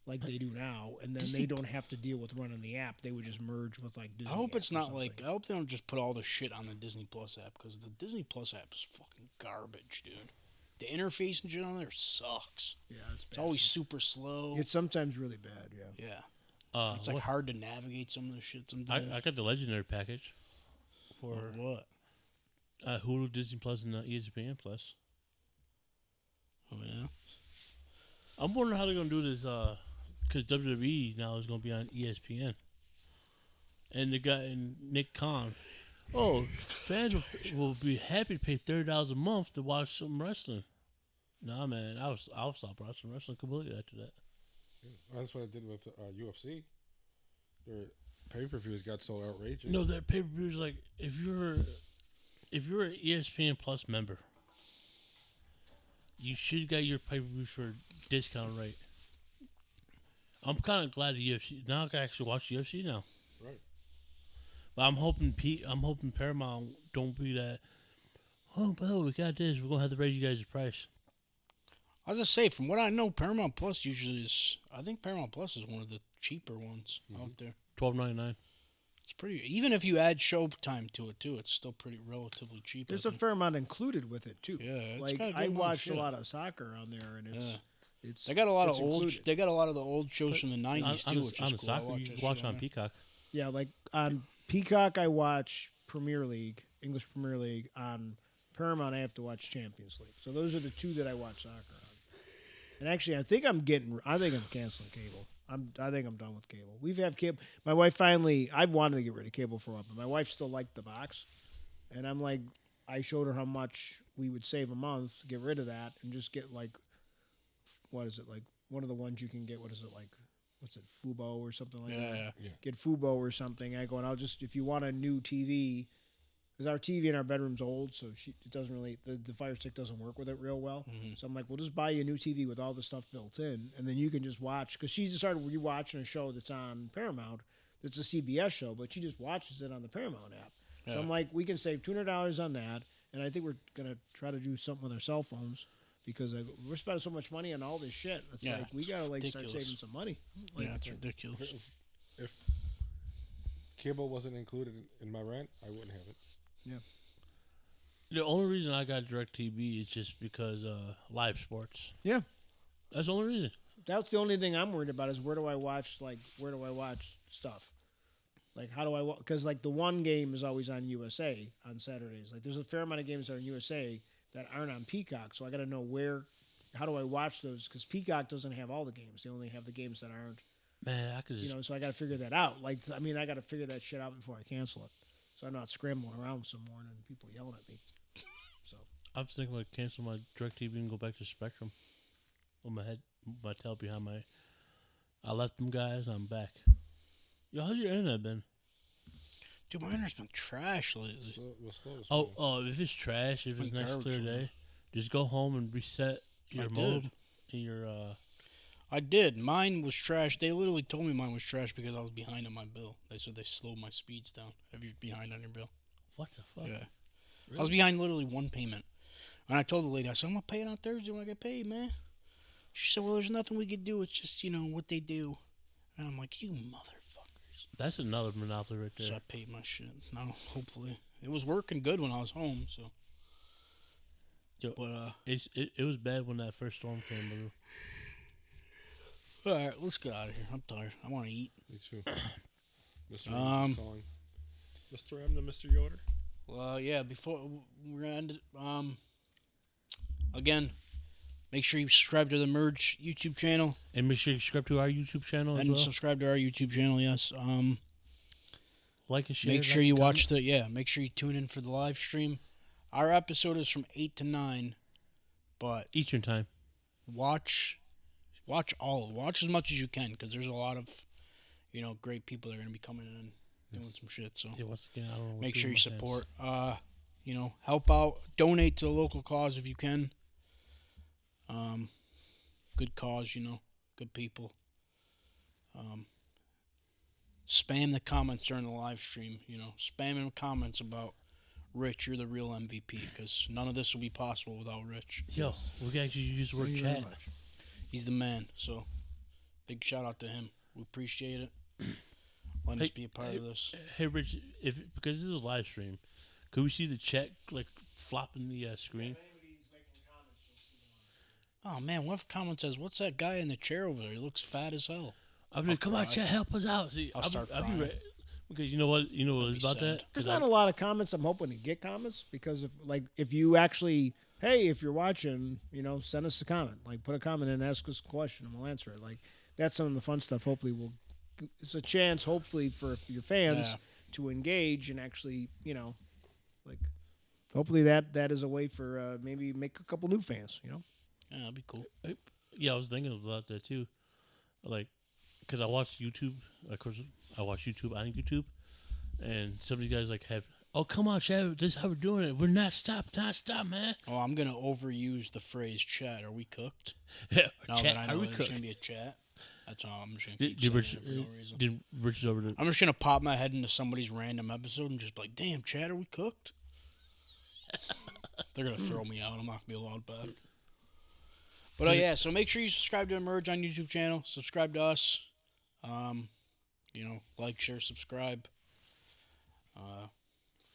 like they do now, and then they don't have to deal with running the app. They would just merge with like Disney. I hope it's app or not something. like. I hope they don't just put all the shit on the Disney Plus app because the Disney Plus app is fucking garbage, dude. The interface and shit on there sucks. Yeah, it's bad. It's always super slow. It's sometimes really bad. Yeah. Yeah. It's like hard to navigate some of the shit sometimes. I got the Legendary package for what? Hulu, Disney Plus, and ESPN Plus. Oh yeah. I'm wondering how they're gonna do this because WWE now is gonna be on ESPN, and the guy and Nick Khan. Oh, fans will be happy to pay $30 a month to watch some wrestling. Nah, man, I'll stop watching wrestling completely after that. Well, that's what I did with UFC. Their pay-per-views got so outrageous. No, that pay per view is like if you're an ESPN Plus member, you should get your pay per view for a discount rate. I'm kind of glad the UFC now. I can actually watch UFC now. Right. But I'm hoping Paramount don't be that. Oh, well, we got this. We're gonna have to raise you guys' price. I was gonna say, from what I know, Paramount Plus usually is. I think Paramount Plus is one of the cheaper ones out there. $12.99. It's pretty. Even if you add Showtime to it too, it's still pretty relatively cheap. There's I a think. fair amount included with it too. Yeah, it's like got a good I amount of watched a shit. lot of soccer on there, and it's They got a lot it's of old. included. They got a lot of the old shows from the '90s on too, the- which on is the cool. I soccer, watch you that can watch shit it on there. Peacock. Yeah, like on Peacock, I watch Premier League, English Premier League. On Paramount, I have to watch Champions League. So those are the two that I watch soccer on. And actually, I think I'm canceling cable. I think I'm done with cable. We've had cable. My wife finally. I wanted to get rid of cable for a while, but my wife still liked the box, and I'm like, I showed her how much we would save a month to get rid of that and just get like, what is it like? One of the ones you can get. What is it like? What's it, Fubo or something like that? Yeah. Get Fubo or something. I go and I'll just if you want a new TV. Because our TV in our bedroom's old, so it doesn't really the Fire Stick doesn't work with it real well. Mm-hmm. So I'm like, we'll just buy you a new TV with all the stuff built in, and then you can just watch. Because she just started rewatching a show that's on Paramount. That's a CBS show, but she just watches it on the Paramount app. Yeah. So I'm like, we can save $200 on that, and I think we're gonna try to do something with our cell phones because we're spending so much money on all this shit. It's Yeah, like we gotta like ridiculous. start saving some money. Like, Yeah, it's ridiculous. If cable wasn't included in my rent, I wouldn't have it. The only reason I got DirecTV is just because live sports. Yeah. That's the only reason. That's the only thing I'm worried about is where do I watch stuff? Like how do I because like the one game is always on USA on Saturdays. Like there's a fair amount of games that are on USA that aren't on Peacock, so I got to know how do I watch those because Peacock doesn't have all the games. They only have the games that aren't. Man, I could just So I got to figure that out. Like I mean, I got to figure that shit out before I cancel it, so I'm not scrambling around some morning and people yelling at me. So I was thinking about cancel my DirecTV and go back to Spectrum. With my tail behind my. I left them guys. I'm back. Yo, how's your internet been? Dude, my internet's been trash lately. Slow as Oh, if it's trash, if it's Like next garbage clear for me. day, just go home and reset your I mode did. and your. I did. Mine was trash. They literally told me mine was trash because I was behind on my bill. They said they slowed my speeds down. Have you behind on your bill? What the fuck? Yeah. I was behind literally one payment. And I told the lady, I said, I'm going to pay it on Thursday when I get paid, man. She said, well, there's nothing we could do. It's just, what they do. And I'm like, you motherfuckers. That's another monopoly right there. So I paid my shit. Now, hopefully. It was working good when I was home, so. Yo, But, it was bad when that first storm came through. all right, let's get out of here. I'm tired. I want to eat. Me too. Mr. M is calling. Mr. M to Mr. Yoder. Well, yeah, before we're going to end it, again, make sure you subscribe to the Merge YouTube channel. And make sure you subscribe to our YouTube channel as And well. subscribe to our YouTube channel, yes. Like and share. Make sure you watch make sure you tune in for the live stream. Our episode is from 8 to 9, but Eastern time. watch as much as you can because there's a lot of, great people that are going to be coming in and doing some shit, so. Yeah, once again, I don't know. what Make to do sure you with my hands. support. Help out, donate to the local cause if you can. Good cause, good people. Spam the comments during the live stream. Spam in comments about Rich. You're the real MVP because none of this will be possible without Rich. Yo, we can actually use the word Thank you very chat. much. He's the man. So, big shout out to him. We appreciate it. Letting us be a part of this. Hey, Rich, because this is a live stream, could we see the chat like flopping the screen? Oh man, what if comment says, "What's that guy in the chair over there? He looks fat as hell." I'm like, come on, cry. chat, help us out. See, I'll start I'll be crying. right. Because you know what That'd it's be about sad. that? There's 'Cause not a lot of comments. I'm hoping to get comments because if you actually, hey, if you're watching, send us a comment. Like put a comment and ask us a question and we'll answer it. Like that's some of the fun stuff. Hopefully it's a chance, hopefully for your fans Yeah. to engage and actually, like hopefully that is a way for maybe make a couple new fans. Yeah, that'd be cool. Yeah, I was thinking about that too. Like, because I watch YouTube. Of course, I watch YouTube on YouTube. And some of these guys like have, oh, come on, chat. This is how we're doing it. We're not stop, man. Oh, I'm gonna overuse the phrase "chat." Are we cooked? Yeah, Now chat, that I are know we there's cooked? gonna be a chat, that's all. I'm just gonna Did, keep did, saying Rich, it for no reason. did Rich is over there? I'm just gonna pop my head into somebody's random episode and just be like, "Damn, chat, are we cooked?" They're gonna throw me out. I'm not gonna be allowed back. But yeah, so make sure you subscribe to Emerge on YouTube channel. Subscribe to us. Like, share, subscribe.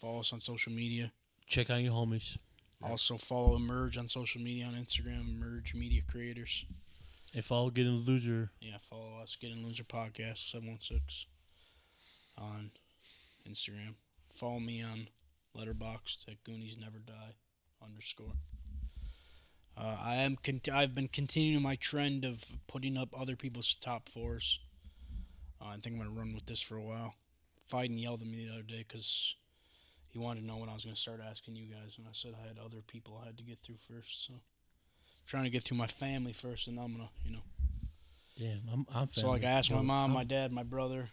Follow us on social media. Check on your homies. Also follow Emerge on social media on Instagram, Emerge Media Creators. If all getting loser, Yeah, follow us, Get In Loser Podcast 716 on Instagram. Follow me on Letterboxd at Goonies Never Die _. I've been continuing my trend of putting up other people's top fours. I think I'm gonna run with this for a while. Fiden yelled at me the other day because he wanted to know when I was gonna start asking you guys, and I said I had other people I had to get through first. So, trying to get through my family first, and then I'm gonna, Yeah, I'm So like I asked my mom, I'm- my dad, my brother.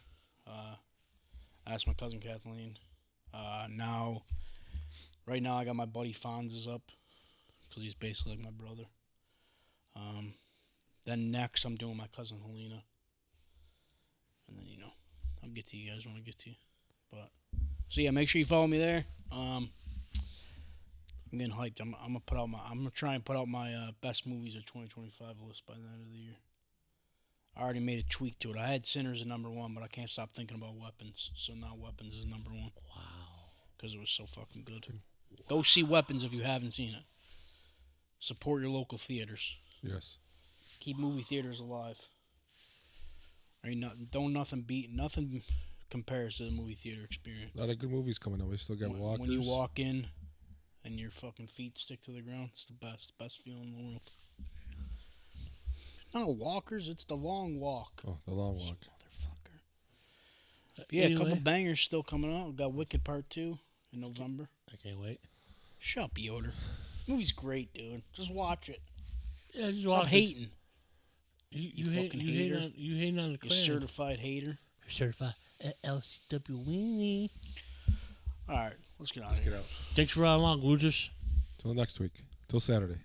I asked my cousin Kathleen. Right now I got my buddy Fonz's up because he's basically like my brother. Then next I'm doing my cousin Helena. And then, I'll get to you guys when I get to you. So yeah, make sure you follow me there. I'm getting hyped. I'm gonna try and put out my best movies of 2025 list by the end of the year. I already made a tweak to it. I had Sinners at number 1, but I can't stop thinking about Weapons. So now Weapons is number 1. Wow. Because it was so fucking good. Go see Weapons if you haven't seen it. Support your local theaters. Yes. Keep movie theaters alive. Right? Nothing compares to the movie theater experience. A lot of good movies coming out. We still got Walkers. When you walk in and your fucking feet stick to the ground, it's the best feeling in the world. Not Walkers, it's The Long Walk. Oh, The Long Walk. Motherfucker. Yeah, a couple bangers still coming out. We got Wicked Part 2 in November. I can't wait. Shut up, Yoder. Movie's great, dude. Just watch it. Yeah, just Stop watch hating. You fucking hater. You hating on the You clan. certified hater. Certified LCW weenie. All right, let's get out of here. Get out. Thanks for riding along, losers. Till next week. Till Saturday.